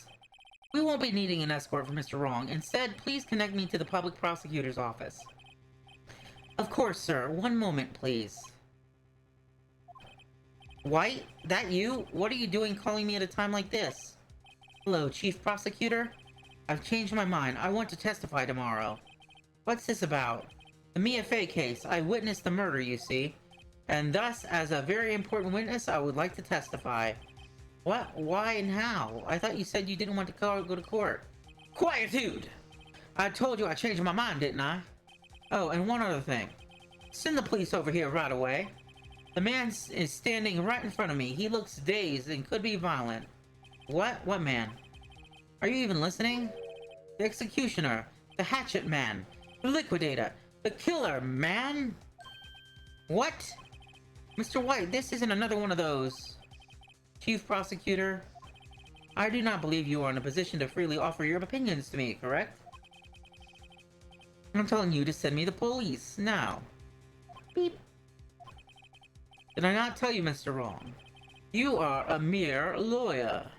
We won't be needing an escort for Mr. Wrong. Instead, please connect me to the public prosecutor's office. Of course, sir. One moment, please. White? That you? What are you doing calling me at a time like this? Hello, Chief Prosecutor? I've changed my mind. I want to testify tomorrow. What's this about? The Mia Fey case. I witnessed the murder, you see. And thus, as a very important witness, I would like to testify. What? Why and how? I thought you said you didn't want to go to court. Quietude! I told you I changed my mind, didn't I? Oh, and one other thing. Send the police over here right away. The man is standing right in front of me. He looks dazed and could be violent. What? What man? Are you even listening? The executioner. The hatchet man. The liquidator. The killer, man! What? Mr. White, this isn't another one of those. Chief Prosecutor, I do not believe you are in a position to freely offer your opinions to me, correct? I'm telling you to send me the police, now. Beep. Did I not tell you, Mr. Wrong? You are a mere lawyer.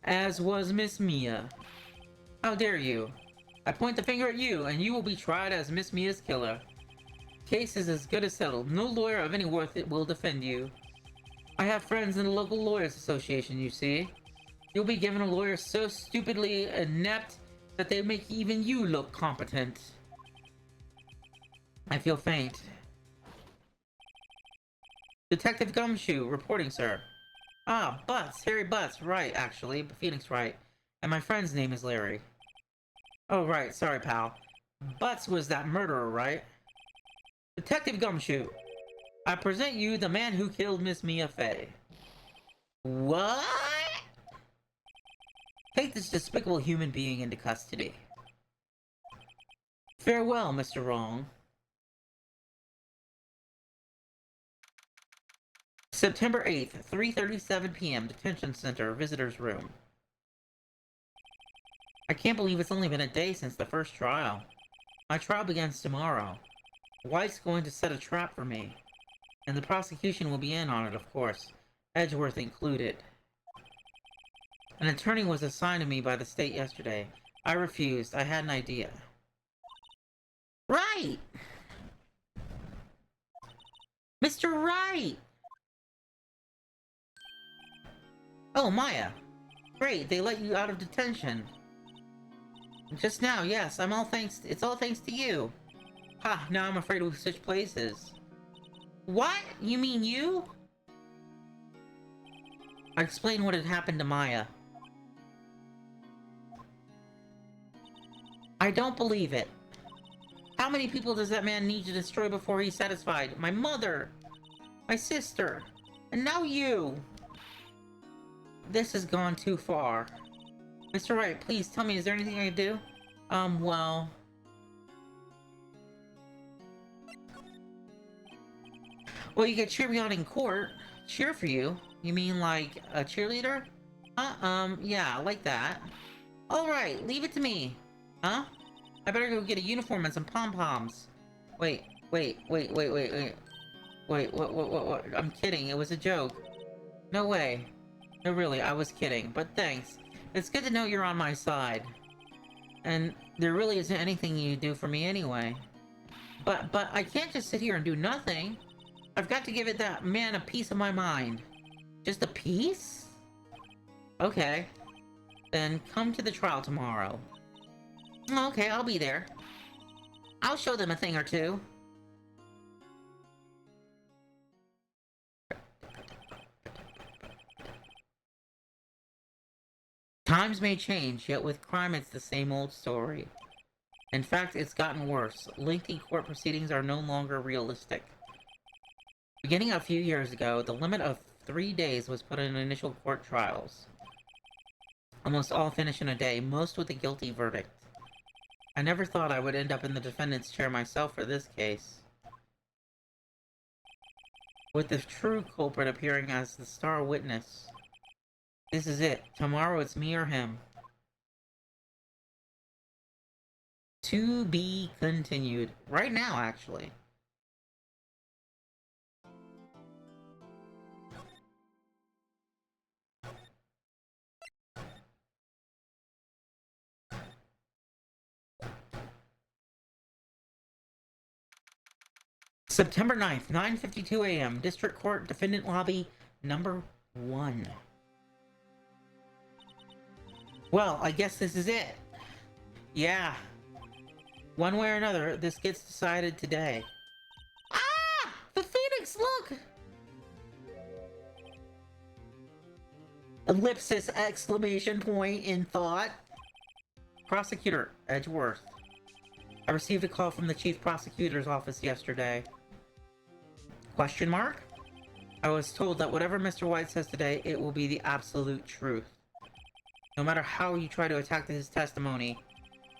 As was Miss Mia. How dare you? I point the finger at you, and you will be tried as Miss Mia's killer. Case is as good as settled. No lawyer of any worth will defend you. I have friends in the local lawyers association, you see. You'll be given a lawyer so stupidly inept that they make even you look competent. I feel faint. Detective Gumshoe, reporting, sir. Ah, Butts, Harry Butts, right, actually, Phoenix Wright. And my friend's name is Larry. Oh, right, sorry, pal. Butts was that murderer, right? Detective Gumshoe, I present you the man who killed Miss Mia Fey. What? Take this despicable human being into custody. Farewell, Mr. Wrong. September 8th, 3:37 p.m. Detention Center, Visitor's Room. I can't believe it's only been a day since the first trial. My trial begins tomorrow. White's going to set a trap for me. And the prosecution will be in on it, of course. Edgeworth included. An attorney was assigned to me by the state yesterday. I refused. I had an idea. Right! Mr. Wright! Oh, Maya. Great, they let you out of detention. Just now, yes, it's all thanks to you. Ha, now I'm afraid we've switched places. What? You mean you? I explained what had happened to Maya. I don't believe it. How many people does that man need to destroy before he's satisfied? My mother! My sister! And now you! This has gone too far. Mr. Wright, please tell me, is there anything I can do? Well... Well, you could cheer me on in court. Cheer for you? You mean like a cheerleader? Yeah, like that. Alright, leave it to me. Huh? I better go get a uniform and some pom-poms. Wait. Wait, what? I'm kidding, it was a joke. No way. No, really, I was kidding, but thanks. It's good to know you're on my side. And there really isn't anything you do for me anyway. But I can't just sit here and do nothing. I've got to give that man a piece of my mind. Just a piece? Okay. Then come to the trial tomorrow. Okay, I'll be there. I'll show them a thing or two. Times may change, yet with crime it's the same old story. In fact, it's gotten worse. Lengthy court proceedings are no longer realistic. Beginning a few years ago, the limit of 3 days was put on initial court trials. Almost all finish in a day, most with a guilty verdict. I never thought I would end up in the defendant's chair myself for this case. With the true culprit appearing as the star witness. This is it. Tomorrow it's me or him. To be continued. Right now, actually. September 9th, 9:52 a.m. District Court, Defendant Lobby, number 1. Well, I guess this is it. Yeah. One way or another, this gets decided today. Ah! The Phoenix, look! Ellipsis, exclamation point in thought. Prosecutor, Edgeworth. I received a call from the Chief Prosecutor's office yesterday. Question mark? I was told that whatever Mr. White says today, it will be the absolute truth. No matter how you try to attack his testimony,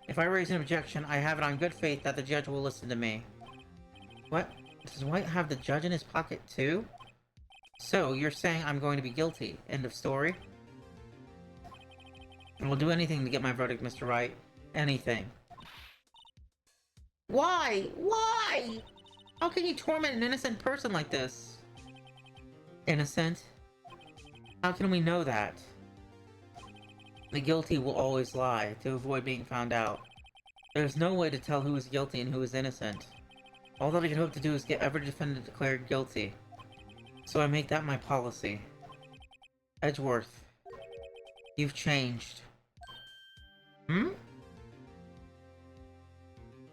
if I raise an objection, I have it on good faith that the judge will listen to me. What? Does White have the judge in his pocket too? So, you're saying I'm going to be guilty. End of story? I will do anything to get my verdict, Mr. Wright. Anything. Why? Why? How can you torment an innocent person like this? Innocent? How can we know that? The guilty will always lie, to avoid being found out. There's no way to tell who is guilty and who is innocent. All that I can hope to do is get every defendant declared guilty. So I make that my policy. Edgeworth, you've changed. Hmm?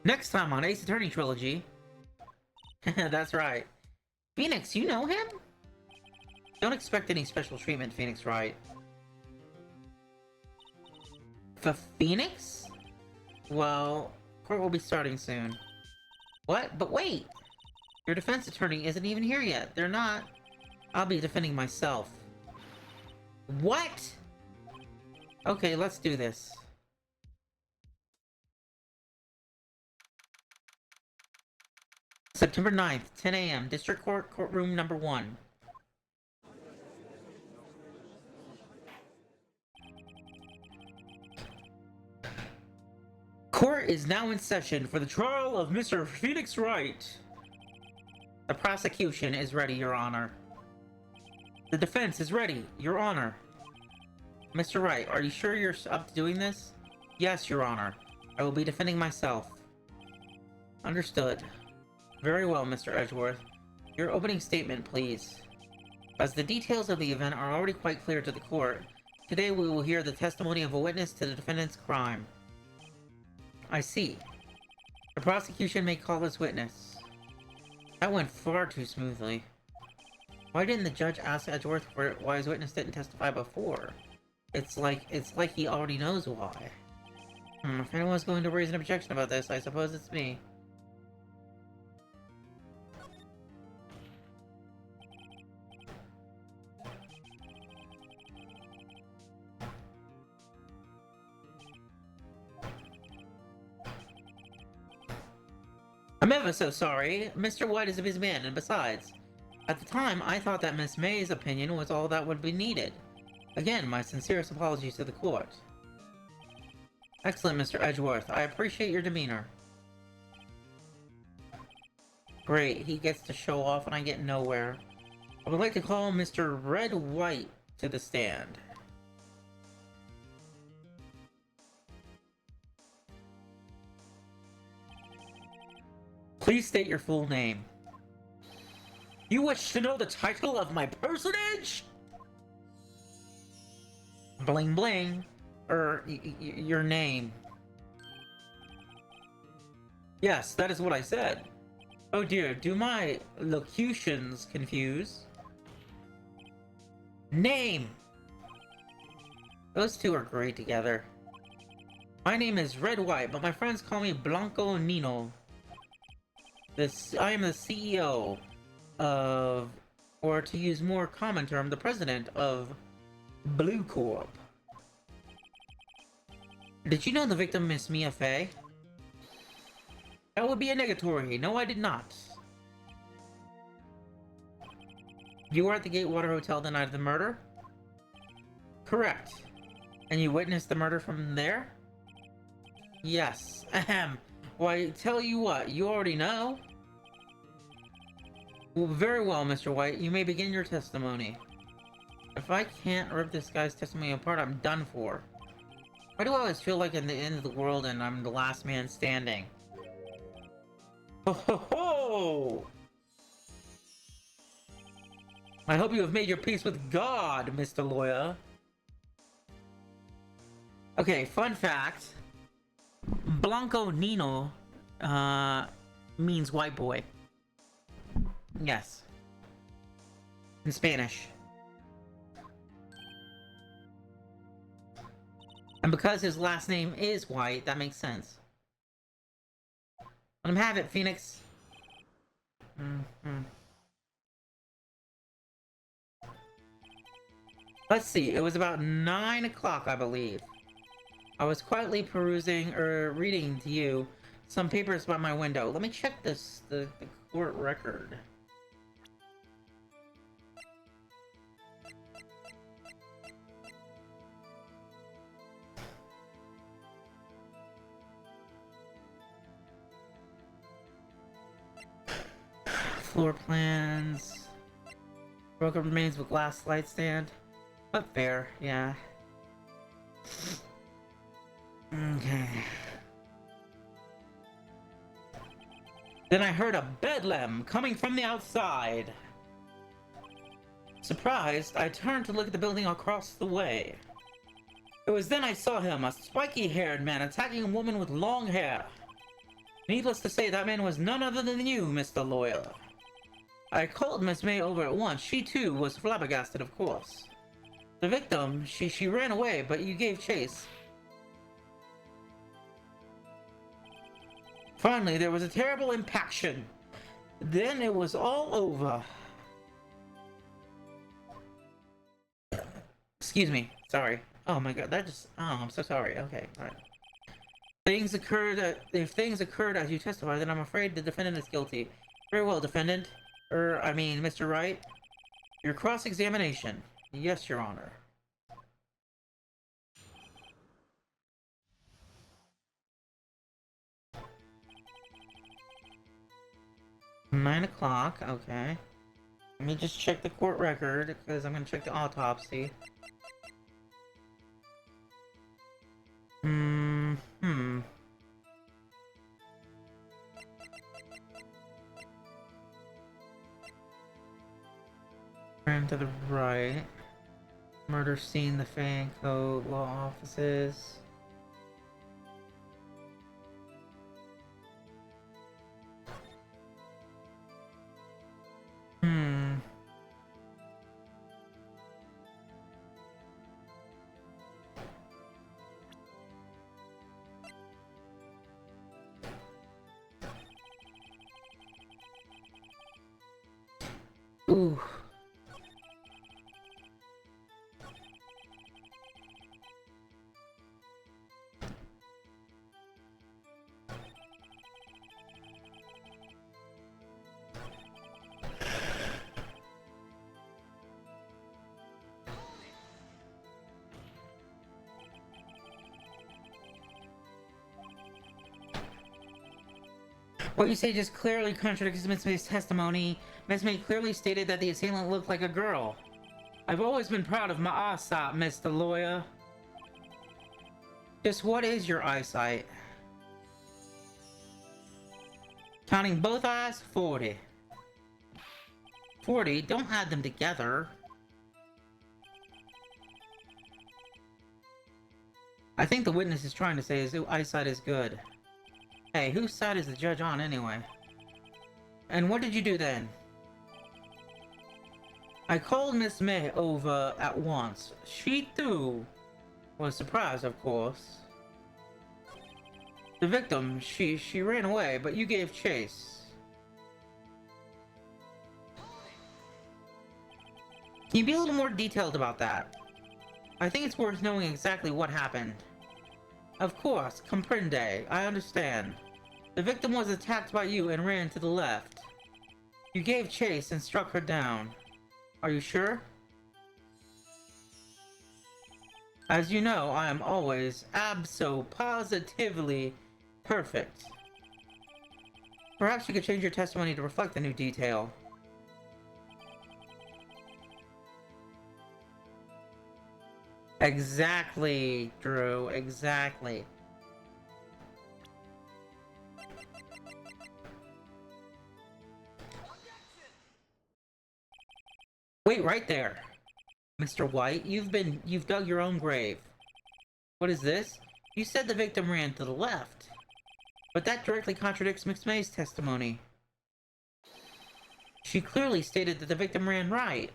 Next time on Ace Attorney Trilogy. That's right. Phoenix, you know him? Don't expect any special treatment, Phoenix Wright. The Phoenix? Well, court will be starting soon. What? But wait! Your defense attorney isn't even here yet. They're not. I'll be defending myself. What? Okay, let's do this. September 9th, 10 a.m. District Court, courtroom number 1. Court is now in session for the trial of Mr. Phoenix Wright. The prosecution is ready, Your Honor. The defense is ready, Your Honor. Mr. Wright, are you sure you're up to doing this? Yes, Your Honor. I will be defending myself. Understood. Very well, Mr. Edgeworth. Your opening statement, please. As the details of the event are already quite clear to the court, today we will hear the testimony of a witness to the defendant's crime. I see. The prosecution may call this witness. That went far too smoothly. Why didn't the judge ask Edgeworth why his witness didn't testify before? It's like he already knows why. If anyone's going to raise an objection about this, I suppose it's me. I'm ever so sorry. Mr. White is a busy man, and besides, at the time, I thought that Miss May's opinion was all that would be needed. Again, my sincerest apologies to the court. Excellent, Mr. Edgeworth. I appreciate your demeanor. Great, he gets to show off and I get nowhere. I would like to call Mr. Red White to the stand. Please state your full name. You wish to know the title of my personage? Bling bling. Your name. Yes, that is what I said. Oh dear, do my locutions confuse? Name! Those two are great together. My name is Red White, but my friends call me Blanco Nino. I am the CEO of, or to use more common term, the president of Blue Corp. Did you know the victim is Mia Fey? That would be a negatory. No, I did not. You were at the Gatewater Hotel the night of the murder? Correct. And you witnessed the murder from there? Yes. Ahem. Why, tell you what, you already know. Well, very well, Mr. White. You may begin your testimony. If I can't rip this guy's testimony apart, I'm done for. Why do I always feel like I'm the end of the world and I'm the last man standing? Ho ho ho! I hope you have made your peace with God, Mr. Lawyer. Okay, fun fact. Blanco Nino means white boy. Yes. In Spanish. And because his last name is White, that makes sense. Let him have it, Phoenix. Let's see, it was about 9 o'clock, I believe. I was quietly perusing, or reading to you, some papers by my window. Let me check the court record. Floor plans. Broken remains with glass light stand. But fair, yeah. Okay. Then I heard a bedlam coming from the outside. Surprised, I turned to look at the building across the way. It was then I saw him, a spiky-haired man attacking a woman with long hair. Needless to say, that man was none other than you, Mr. Lawyer. I called Miss May over at once. She, too, was flabbergasted, of course. The victim, she ran away, but you gave chase. Finally, there was a terrible impaction. Then it was all over. Excuse me. Sorry. Oh my god, that just... Oh, I'm so sorry. Okay, alright. If things occurred as you testified, then I'm afraid the defendant is guilty. Very well, defendant. Mr. Wright. Your cross-examination. Yes, Your Honor. Nine o'clock, okay. Let me just check the court record, because I'm gonna check the autopsy. Turn to the right. Murder scene, the fan code, law offices. Ooh. What you say just clearly contradicts Miss May's testimony. Miss May clearly stated that the assailant looked like a girl. I've always been proud of my eyesight, Mr. Lawyer. Just what is your eyesight? Counting both eyes, 40. 40? Don't add them together. I think the witness is trying to say his eyesight is good. Hey, whose side is the judge on anyway? And what did you do then? I called Miss May over at once. She too was surprised, of course. The victim, she ran away, but you gave chase. Can you be a little more detailed about that? I think it's worth knowing exactly what happened. Of course, comprende. I understand. The victim was attacked by you and ran to the left. You gave chase and struck her down. Are you sure? As you know, I am always abso-positively perfect. Perhaps you could change your testimony to reflect the new detail. Exactly, Drew, exactly. Wait right there. Mr. White, you've dug your own grave. What is this? You said the victim ran to the left. But that directly contradicts Miss May's testimony. She clearly stated that the victim ran right.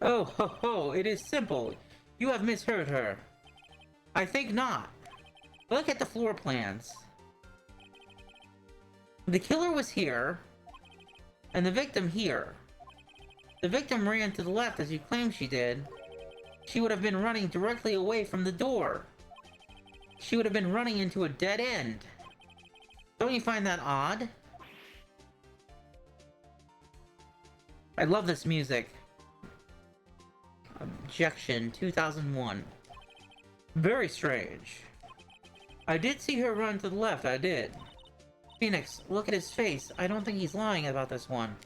Oh, ho, ho, it is simple. You have misheard her. I think not. Look at the floor plans. The killer was here, and the victim here. The victim ran to the left as you claimed she did. She would have been running directly away from the door. She would have been running into a dead end. Don't you find that odd? I love this music. Objection, 2001. Very strange. I did see her run to the left, I did. Phoenix, look at his face. I don't think he's lying about this one.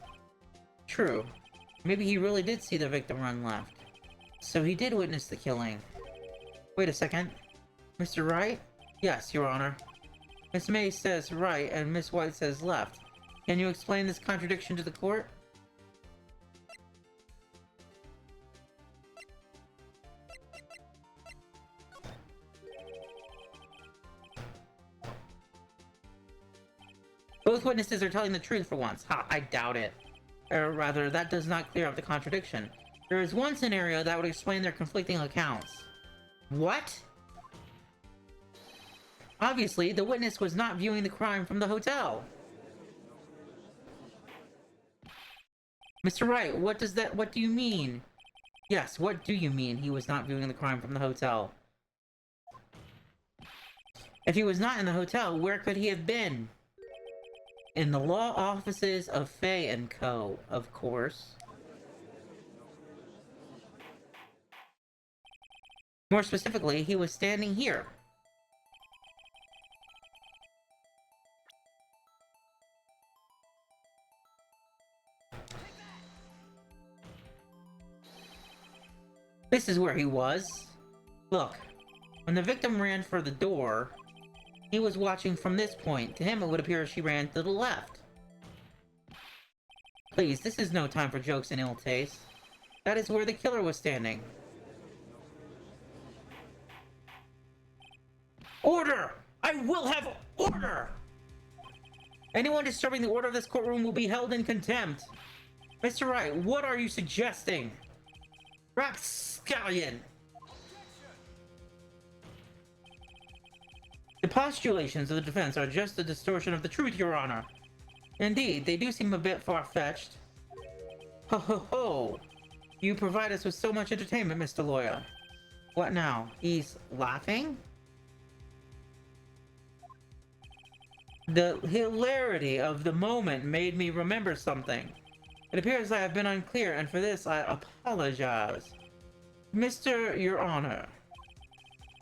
True. Maybe he really did see the victim run left. So he did witness the killing. Wait a second. Mr. Wright? Yes, Your Honor. Miss May says right and Miss White says left. Can you explain this contradiction to the court? Both witnesses are telling the truth for once. Ha, I doubt it. Or rather, that does not clear up the contradiction. There is one scenario that would explain their conflicting accounts. What? Obviously, the witness was not viewing the crime from the hotel. Mr. Wright, what do you mean? Yes, what do you mean he was not viewing the crime from the hotel? If he was not in the hotel, where could he have been? In the law offices of Fay & Co., of course. More specifically, he was standing here. This is where he was. Look, when the victim ran for the door, he was watching from this point. To him, it would appear she ran to the left. Please, this is no time for jokes and ill taste. That is where the killer was standing. Order! I will have order! Anyone disturbing the order of this courtroom will be held in contempt. Mr. Wright, what are you suggesting? Rapscallion! The postulations of the defense are just a distortion of the truth, Your Honor. Indeed, they do seem a bit far-fetched. Ho ho ho! You provide us with so much entertainment, Mr. Lawyer. What now? He's laughing? The hilarity of the moment made me remember something. It appears I have been unclear, and for this I apologize. Mr. Your Honor,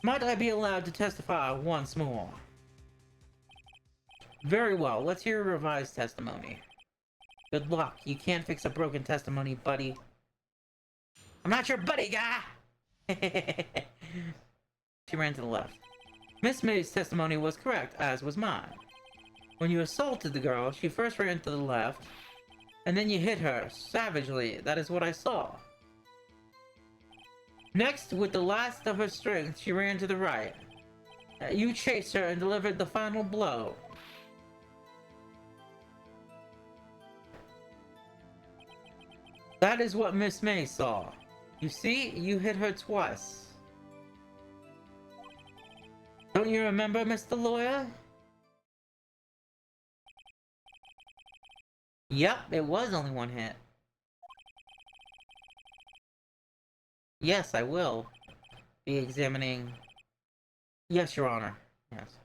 might I be allowed to testify once more? Very well, let's hear a revised testimony. Good luck. You can't fix a broken testimony, buddy. I'm not your buddy, guy! She ran to the left. Miss May's testimony was correct, as was mine. When you assaulted the girl, she first ran to the left, and then you hit her, savagely. That is what I saw. Next, with the last of her strength, she ran to the right. You chased her and delivered the final blow. That is what Miss May saw. You see, you hit her twice. Don't you remember, Mr. Lawyer? Yep, it was only one hit. Yes, I will be examining... Yes, Your Honor. Yes.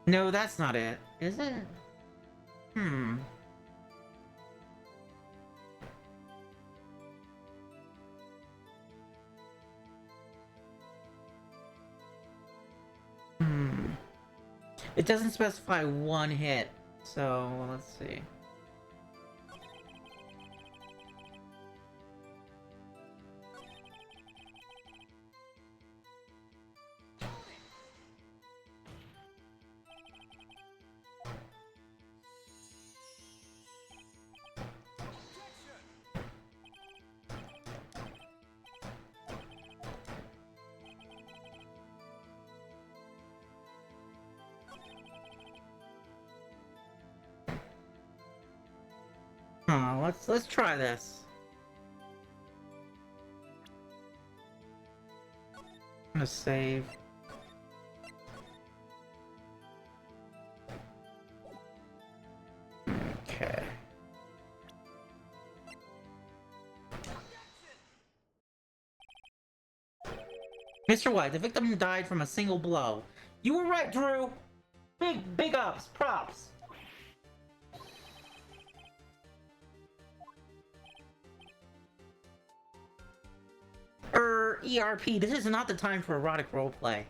No, that's not it, is it? Hmm. It doesn't specify one hit, so let's see. Let's try this. I'm gonna save. Okay. Mr. White, the victim died from a single blow. You were right, Drew. Big ups, props. ERP, this is not the time for erotic roleplay.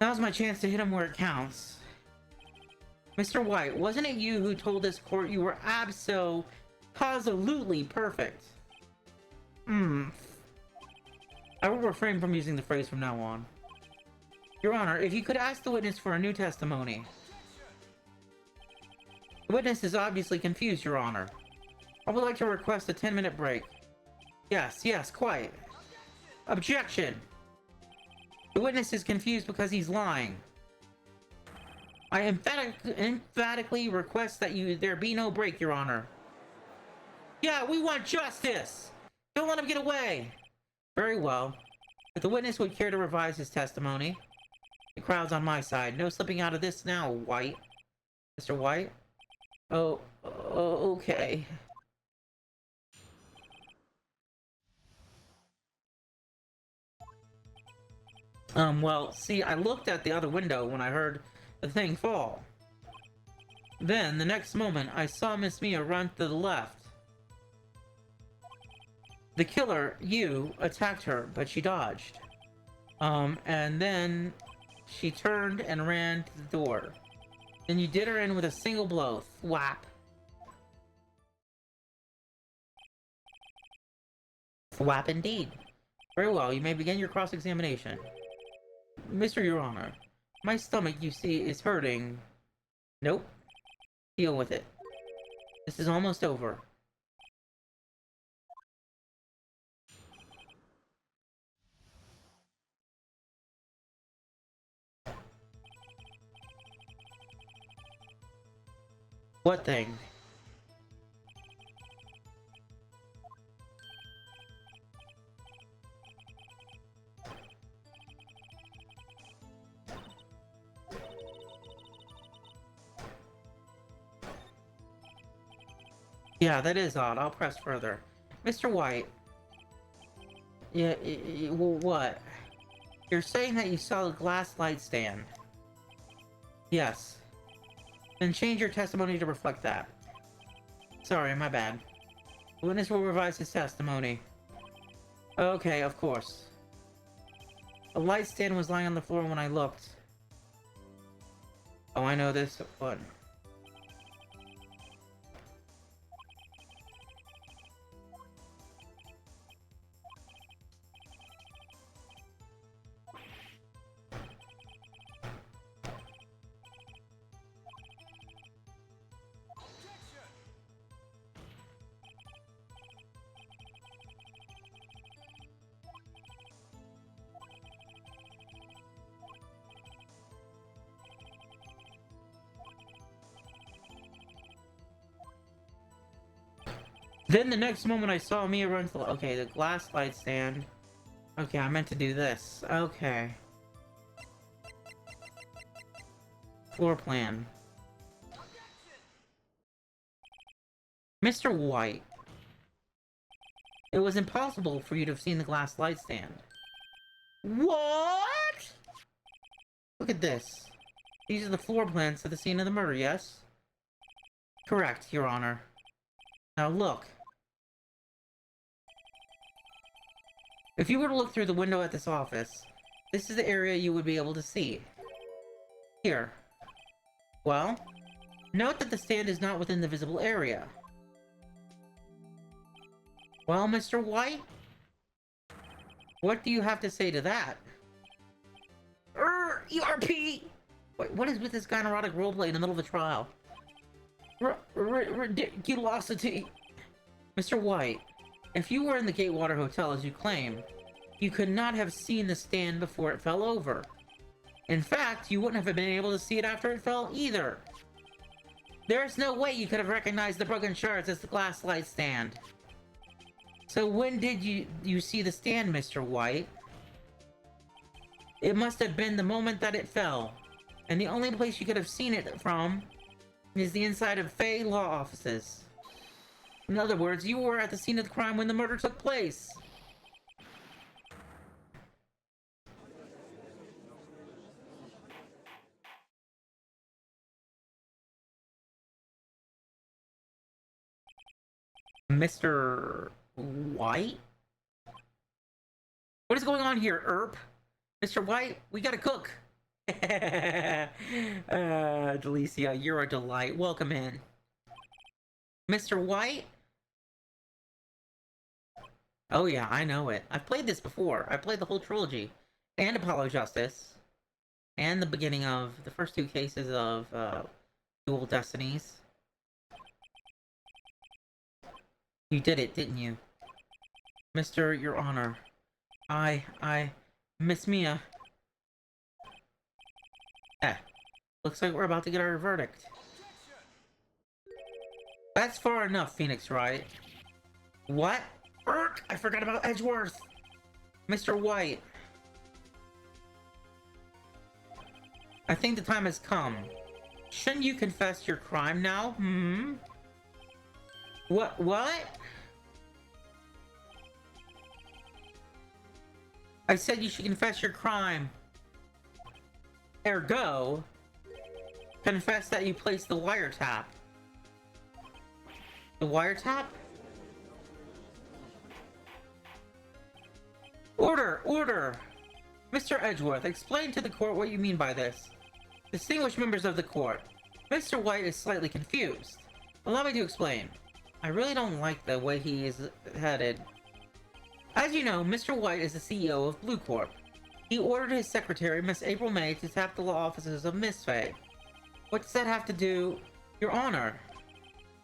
Now's my chance to hit him where it counts. Mr. White, wasn't it you who told this court you were absolutely perfect? I will refrain from using the phrase from now on. Your Honor, if you could ask the witness for a new testimony. The witness is obviously confused, Your Honor. I would like to request a 10-minute break. Yes, quite. Objection! The witness is confused because he's lying. I emphatically request that there be no break, Your Honor. Yeah, we want justice! Don't let him get away! Very well. If the witness would care to revise his testimony, the crowd's on my side. No slipping out of this now, White. Mr. White? Oh, okay. Well, see, I looked at the other window when I heard the thing fall. Then, the next moment, I saw Miss Mia run to the left. The killer, you, attacked her, but she dodged. And then she turned and ran to the door. Then you did her in with a single blow. Thwap. Thwap indeed. Very well, you may begin your cross-examination. Mr. Your Honor, my stomach, you see, is hurting. Nope. Deal with it. This is almost over. What thing? Yeah, that is odd. I'll press further. Mr. White. Yeah, well, what? You're saying that you saw the glass light stand. Yes. Then change your testimony to reflect that. Sorry, my bad. The witness will revise his testimony. Okay, of course. A light stand was lying on the floor when I looked. Oh, I know this. What? Then the next moment I saw Mia run to the... Okay, the glass light stand. Okay, I meant to do this. Okay. Floor plan. Mr. White. It was impossible for you to have seen the glass light stand. What? Look at this. These are the floor plans to the scene of the murder, yes? Correct, Your Honor. Now look. If you were to look through the window at this office, this is the area you would be able to see. Here. Well, note that the stand is not within the visible area. Well, Mr. White? What do you have to say to that? ERP! Wait, what is with this gynerotic roleplay in the middle of a trial? Ridiculosity! Mr. White, if you were in the Gatewater Hotel as you claim, you could not have seen the stand before it fell over. In fact, you wouldn't have been able to see it after it fell either. There's no way you could have recognized the broken shards as the glass light stand. So when did you see the stand, Mr. White? It must have been the moment that it fell. And the only place you could have seen it from is the inside of Fey law offices. In other words, you were at the scene of the crime when the murder took place. Mr. White? What is going on here, Erp? Mr. White, we gotta cook. Delicia, you're a delight. Welcome in. Mr. White? Oh yeah, I know it. I've played this before. I played the whole trilogy. And Apollo Justice. And the beginning of the first two cases of Dual Destinies. You did it, didn't you? Mr. Your Honor. Miss Mia. Looks like we're about to get our verdict. That's far enough, Phoenix Wright. What? I forgot about Edgeworth! Mr. White. I think the time has come. Shouldn't you confess your crime now? What? I said you should confess your crime. Ergo, confess that you placed the wiretap. The wiretap? Order! Mr. Edgeworth, explain to the court what you mean by this. Distinguished members of the court, Mr. White is slightly confused. Allow me to explain. I really don't like the way he is headed. As you know, Mr. White is the CEO of Blue Corp. He ordered his secretary, Miss April May, to tap the law offices of Miss Faye. What does that have to do, Your Honor?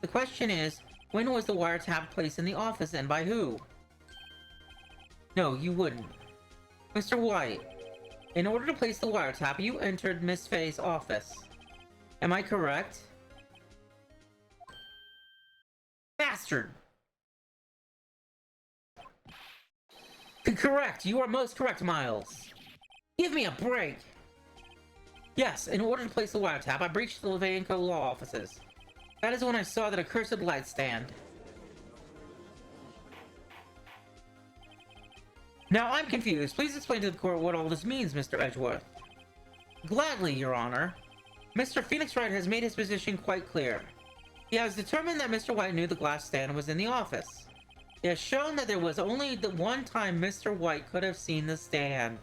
The question is, when was the wiretap placed in the office and by who? No, you wouldn't. Mr. White, in order to place the wiretap, you entered Miss Faye's office. Am I correct? Bastard! Correct! You are most correct, Miles. Give me a break! Yes, in order to place the wiretap, I breached the LeVay & Co. law offices. That is when I saw that accursed light stand. Now I'm confused. Please explain to the court what all this means, Mr. Edgeworth. Gladly, Your Honor. Mr. Phoenix Wright has made his position quite clear. He has determined that Mr. White knew the glass stand was in the office. He has shown that there was only the one time Mr. White could have seen the stand.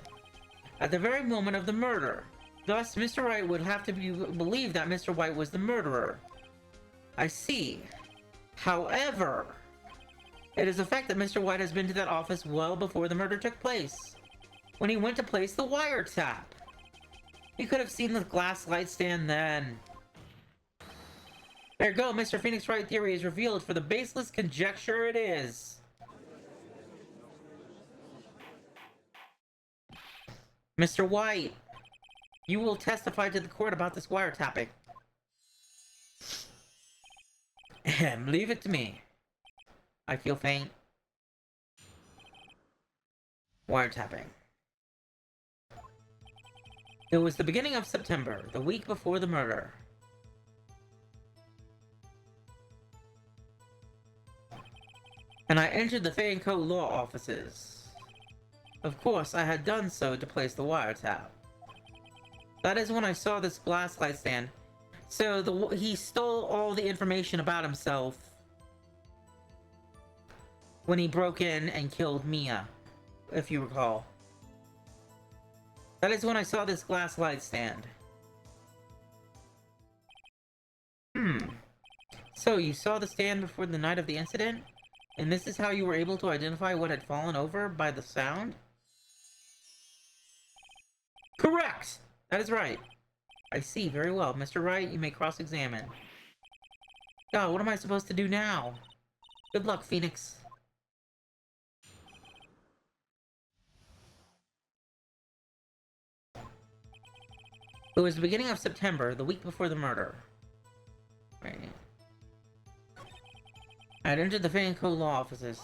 At the very moment of the murder. Thus, Mr. Wright would have to believe that Mr. White was the murderer. I see. However, it is a fact that Mr. White has been to that office well before the murder took place. When he went to place the wiretap. He could have seen the glass light stand then. There you go, Mr. Phoenix Wright theory is revealed for the baseless conjecture it is. Mr. White, you will testify to the court about this wiretapping. Leave it to me. I feel faint. Wiretapping. It was the beginning of September, the week before the murder. And I entered the Fay & Co. law offices. Of course, I had done so to place the wiretap. That is when I saw this glass light stand. So he stole all the information about himself when he broke in and killed Mia, if you recall. That is when I saw this glass light stand. So you saw the stand before the night of the incident? And this is how you were able to identify what had fallen over by the sound? Correct! That is right. I see, very well. Mr. Wright, you may cross-examine. God, what am I supposed to do now? Good luck, Phoenix. It was the beginning of September, the week before the murder. Right. I had entered the Fay & Co. law offices.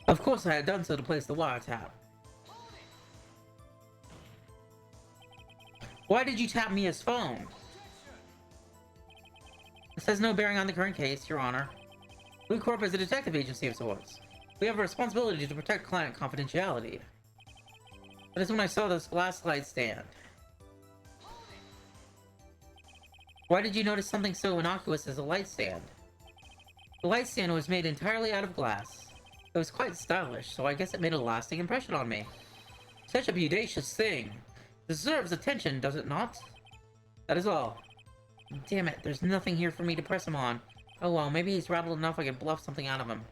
Of course I had done so to place the wiretap. Why did you tap Mia's phone? This has no bearing on the current case, Your Honor. Blue Corp is a detective agency of sorts. We have a responsibility to protect client confidentiality. That is when I saw this glass light stand. Why did you notice something so innocuous as a light stand? The light stand was made entirely out of glass. It was quite stylish, so I guess it made a lasting impression on me. Such a audacious thing. Deserves attention, does it not? That is all. Damn it, there's nothing here for me to press him on. Oh well, maybe he's rattled enough I can bluff something out of him.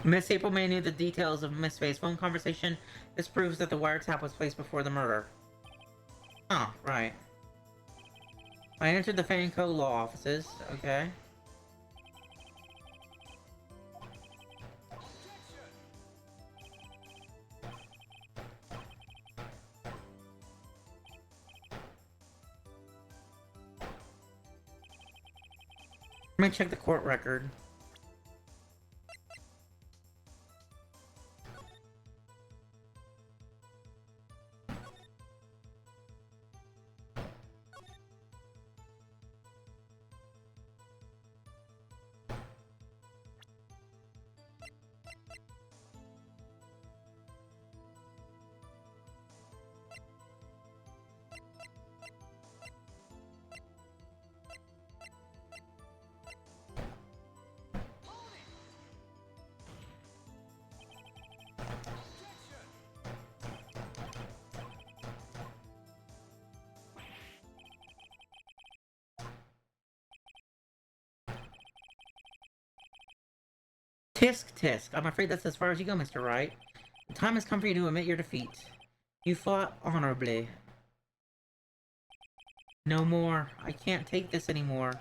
Miss April May knew the details of Miss Faye's phone conversation. This proves that the wiretap was placed before the murder. Oh, right. I entered the Fay & Co. law offices. Okay. Let me check the court record. Tisk, tisk. I'm afraid that's as far as you go, Mr. Wright. The time has come for you to admit your defeat. You fought honorably. No more. I can't take this anymore.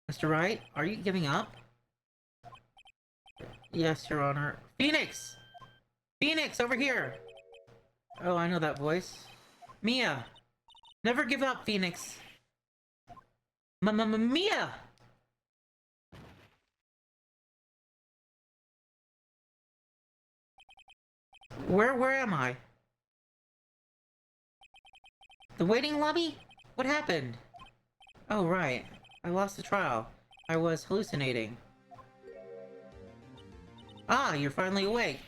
Mr. Wright, are you giving up? Yes, Your Honor. Phoenix! Phoenix, over here! Oh, I know that voice. Mia! Never give up, Phoenix! Mia! Where am I? The waiting lobby? What happened? Oh, right. I lost the trial. I was hallucinating. Ah, you're finally awake.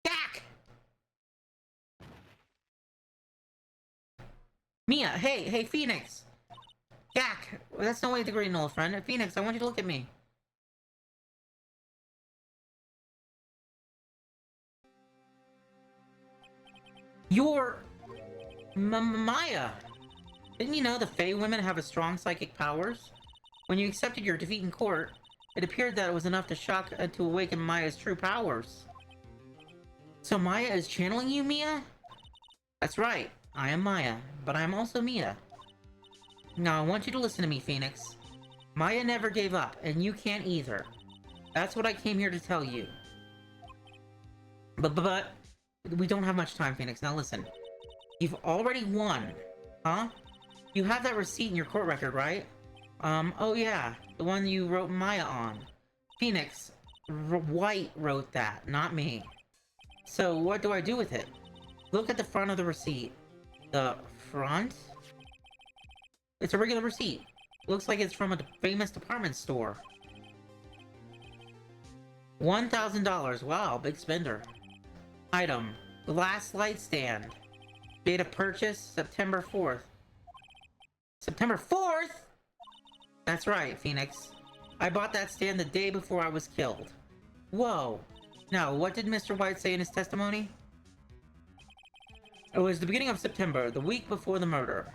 Gak! Mia, hey, Phoenix! Gak! That's no way to greet an old friend. Phoenix, I want you to look at me. You're... Maya! Didn't you know the Fae women have a strong psychic powers? When you accepted your defeat in court, it appeared that it was enough to shock and to awaken Maya's true powers. So Maya is channeling you, Mia? That's right. I am Maya, but I am also Mia. Now I want you to listen to me, Phoenix. Maya never gave up, and you can't either. That's what I came here to tell you. But we don't have much time, Phoenix. Now listen. You've already won. Huh? You have that receipt in your court record, right? Oh yeah. The one you wrote Maya on. Phoenix, White wrote that, not me. So what do I do with it? Look at the front of the receipt. The front? It's a regular receipt. Looks like it's from a famous department store. $1,000. Wow, big spender. Item. Glass light stand. Date of purchase, September 4th. September 4th?! That's right, Phoenix. I bought that stand the day before I was killed. Whoa. Now, what did Mr. White say in his testimony? It was the beginning of September, the week before the murder.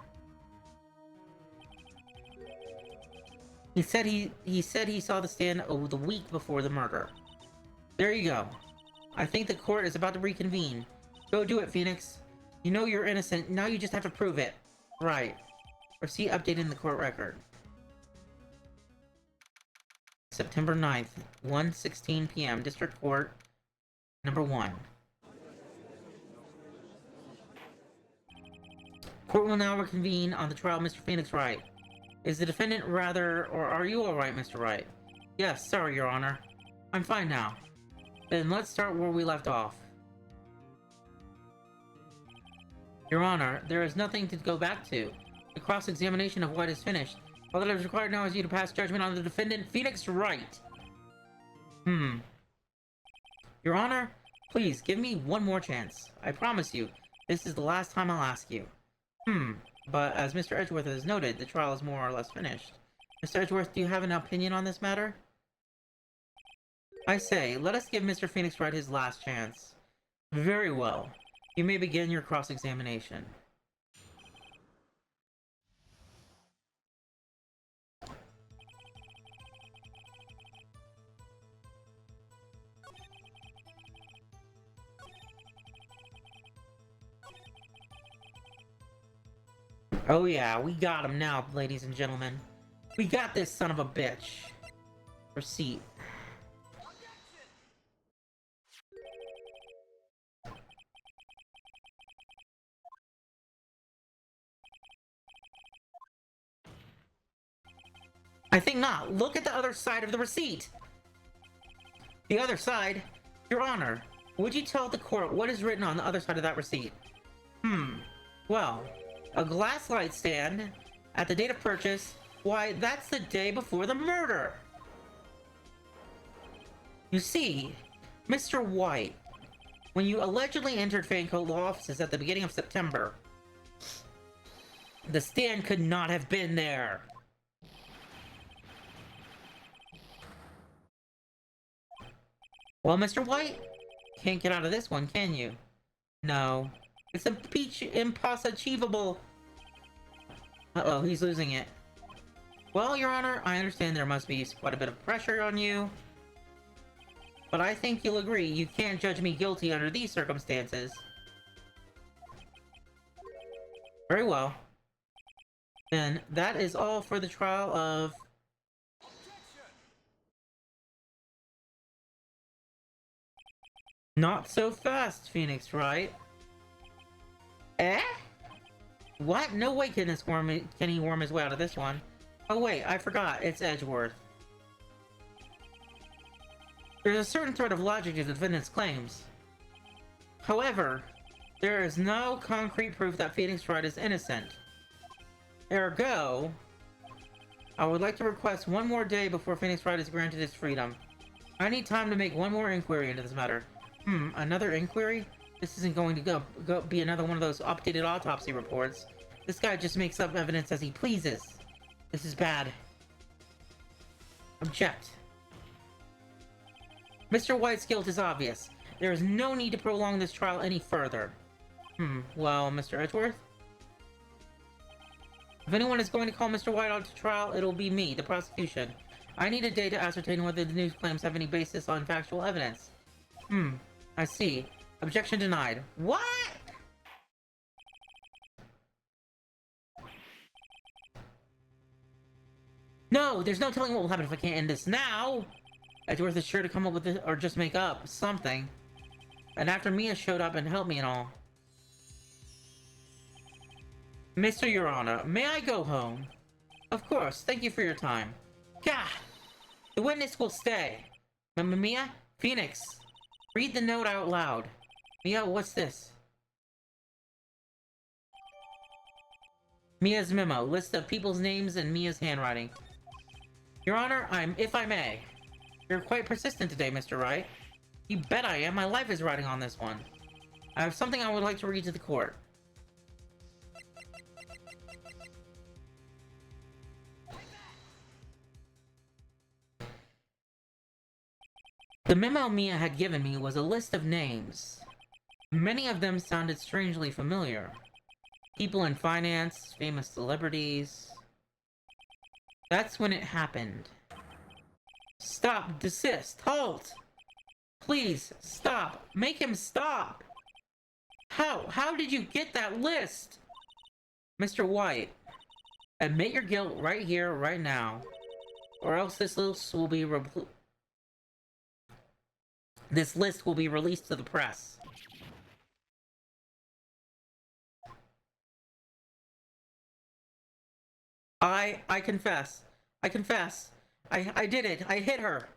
He said he saw the stand the week before the murder. There you go. I think the court is about to reconvene. Go do it, Phoenix. You know you're innocent, now you just have to prove it. Right. Receipt updated in the court record. September 9th, 1:16 p.m. District Court, number 1. Court will now reconvene on the trial of Mr. Phoenix Wright. Is the defendant rather, or are you alright, Mr. Wright? Yes, sorry, Your Honor. I'm fine now. Then let's start where we left off. Your Honor, there is nothing to go back to. The cross-examination of White is finished. All that is required now is you to pass judgment on the defendant, Phoenix Wright. Your Honor, please, give me one more chance. I promise you, this is the last time I'll ask you. But as Mr. Edgeworth has noted, the trial is more or less finished. Mr. Edgeworth, do you have an opinion on this matter? I say, let us give Mr. Phoenix Wright his last chance. Very well. You may begin your cross-examination. Oh yeah, we got him now, ladies and gentlemen. We got this son of a bitch. Receipt. I think not. Look at the other side of the receipt. The other side? Your Honor, would you tell the court what is written on the other side of that receipt? Well, a glass light stand at the date of purchase. Why, that's the day before the murder. You see, Mr. White, when you allegedly entered Fancoat Law offices at the beginning of September, the stand could not have been there. Well, Mr. White, can't get out of this one, can you? No. It's impossible. Uh-oh, he's losing it. Well, Your Honor, I understand there must be quite a bit of pressure on you. But I think you'll agree you can't judge me guilty under these circumstances. Very well. Then that is all for the trial of... Not so fast, Phoenix Wright. Eh? What? No way can he worm his way out of this one. Oh wait, I forgot. It's Edgeworth. There's a certain sort of logic to the defendant's claims. However, there is no concrete proof that Phoenix Wright is innocent. Ergo, I would like to request one more day before Phoenix Wright is granted his freedom. I need time to make one more inquiry into this matter. Another inquiry? This isn't going to be another one of those updated autopsy reports. This guy just makes up evidence as he pleases. This is bad. Object. Mr. White's guilt is obvious. There is no need to prolong this trial any further. Well, Mr. Edgeworth? If anyone is going to call Mr. White out to trial, it'll be me, the prosecution. I need a day to ascertain whether the news claims have any basis on factual evidence. I see. Objection denied. What? No, there's no telling what will happen if I can't end this now. Edgeworth is sure to come up with this, or just make up something. And after Mia showed up and helped me and all. Mr. Your Honor, may I go home? Of course, thank you for your time. Gah! The witness will stay. Mia? Phoenix, read the note out loud. Mia, what's this? Mia's memo, list of people's names and Mia's handwriting. Your Honor, if I may. You're quite persistent today, Mr. Wright. You bet I am. My life is riding on this one. I have something I would like to read to the court. The memo Mia had given me was a list of names. Many of them sounded strangely familiar. People in finance, famous celebrities. That's when it happened. Stop, desist, halt! Please, stop, make him stop! How did you get that list? Mr. White, admit your guilt right here, right now. Or else this list will be released to the press. I confess. I did it. I hit her.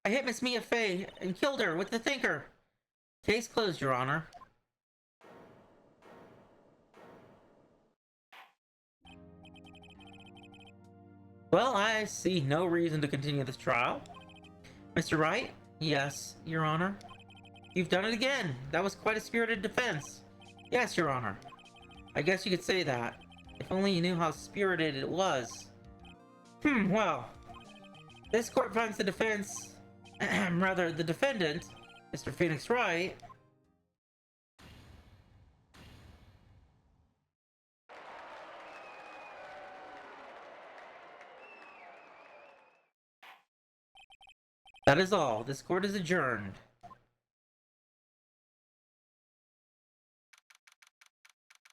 I hit Miss Mia Fey and killed her with the thinker. Case closed, Your Honor. Well, I see no reason to continue this trial. Mr. Wright? Yes, Your Honor. You've done it again. That was quite a spirited defense. Yes, Your Honor. I guess you could say that. If only you knew how spirited it was. Well. This court finds the defense... rather, the defendant, Mr. Phoenix Wright... That is all. This court is adjourned.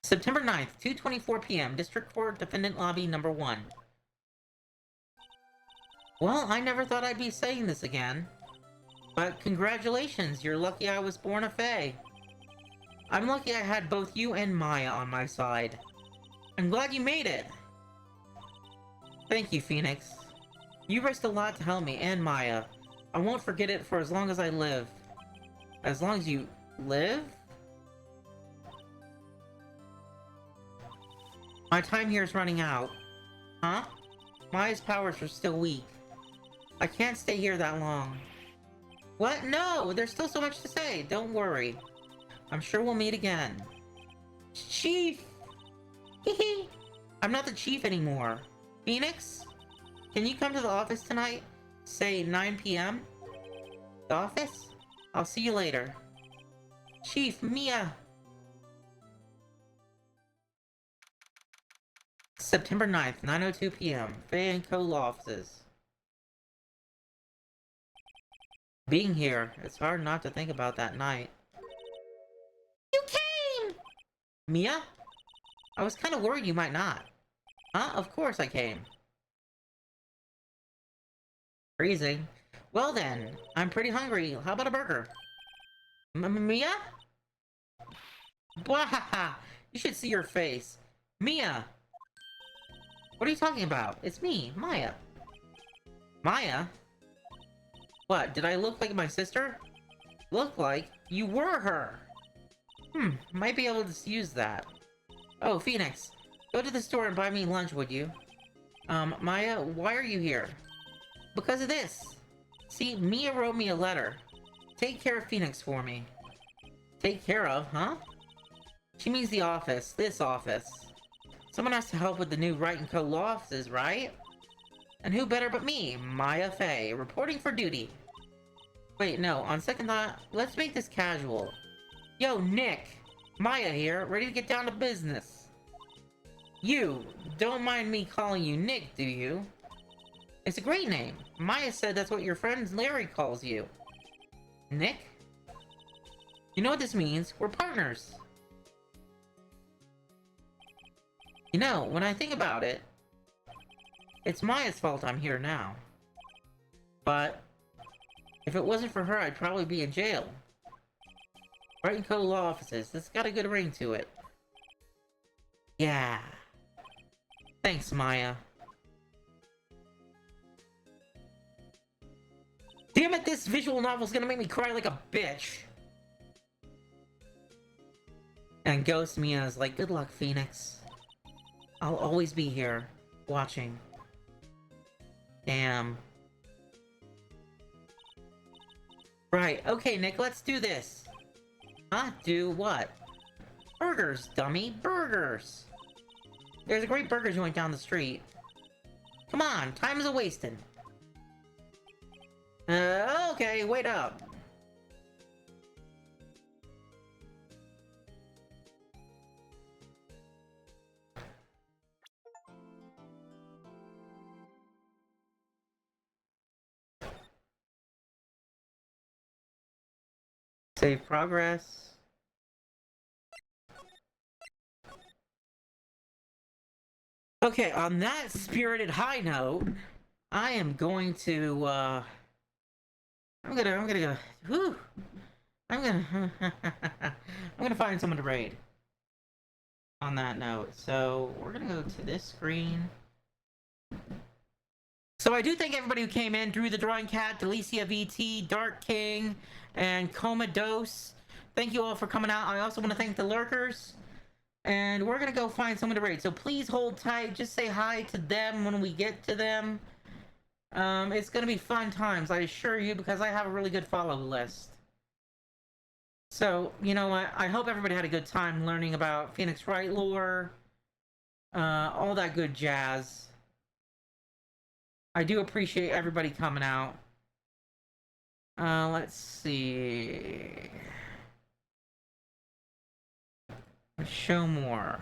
September 9th, 2:24 p.m. District Court, Defendant Lobby Number 1. Well, I never thought I'd be saying this again. But congratulations, you're lucky I was born a Fae. I'm lucky I had both you and Maya on my side. I'm glad you made it. Thank you, Phoenix. You risked a lot to help me and Maya. I won't forget it for as long as I live. As long as you live? My time here is running out. Huh? Maya's powers are still weak. I can't stay here that long. What? No! There's still so much to say. Don't worry. I'm sure we'll meet again. Chief! Hehe! I'm not the chief anymore. Phoenix? Can you come to the office tonight? Say 9 p.m.? The office? I'll see you later. Chief, Mia! September 9th, 9:02 p.m. Faye & Co. Law Offices. Being here, it's hard not to think about that night. You came! Mia? I was kind of worried you might not. Huh? Of course I came. Freezing. Well then, I'm pretty hungry. How about a burger? Mia? Bwahaha! You should see your face. Mia! What are you talking about? It's me, Maya. Maya? What, did I look like my sister? Look like you were her. Might be able to use that. Oh, Phoenix, go to the store and buy me lunch, would you? Maya, why are you here? Because of this. See, Mia wrote me a letter. Take care of Phoenix for me. Take care of, huh? She means the office, this office. Someone has to help with the new Wright & Co. law offices, right? And who better but me, Maya Fey, reporting for duty. Wait, no, on second thought, let's make this casual. Yo, Nick! Maya here, ready to get down to business. You, don't mind me calling you Nick, do you? It's a great name. Maya said that's what your friend Larry calls you. Nick? You know what this means? We're partners. You know, when I think about it, it's Maya's fault I'm here now. But if it wasn't for her, I'd probably be in jail. Wright & Co. law offices, this got a good ring to it. Yeah. Thanks, Maya. Damn it, this visual novel's gonna make me cry like a bitch. And Ghost Mia's like, good luck, Phoenix. I'll always be here, watching. Damn. Right, okay, Nick, let's do this. Huh? Do what? Burgers, dummy, burgers! There's a great burger joint down the street. Come on, time is a-wasting. Okay, wait up. Save progress. Okay, on that spirited high note, I am going to, I'm gonna go, whew, I'm gonna find someone to raid. On that note, so we're gonna go to this screen. So I do thank everybody who came in, Drew the Drawing Cat, Delicia VT, Dark King, and Commodose. Thank you all for coming out. I also want to thank the lurkers. And we're gonna go find someone to raid. So please hold tight. Just say hi to them when we get to them. It's gonna be fun times, I assure you, because I have a really good follow list. So, you know what? I hope everybody had a good time learning about Phoenix Wright lore. All that good jazz. I do appreciate everybody coming out. Let's see. Show more.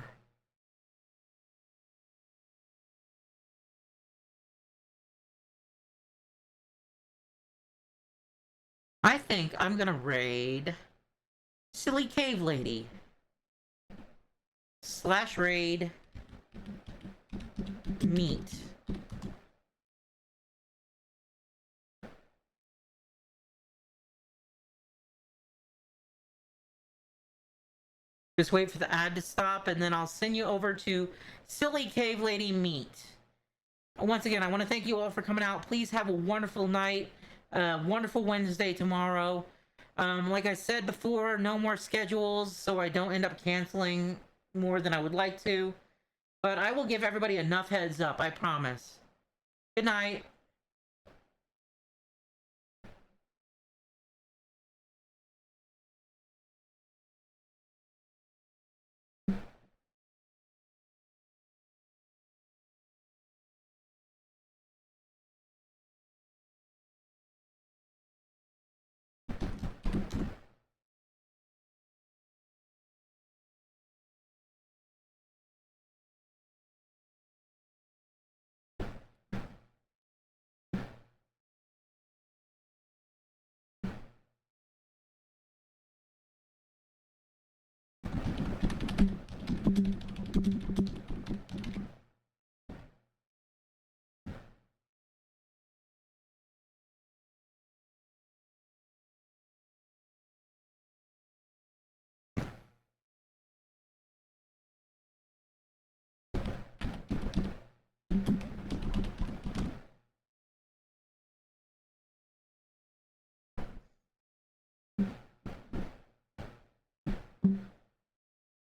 I think I'm gonna raid Silly Cave Lady. / raid meat. Just wait for the ad to stop, and then I'll send you over to Silly Cave Lady Meat. Once again, I want to thank you all for coming out. Please have a wonderful night. Wonderful Wednesday tomorrow. Like I said before, no more schedules, so I don't end up canceling more than I would like to. But I will give everybody enough heads up, I promise. Good night.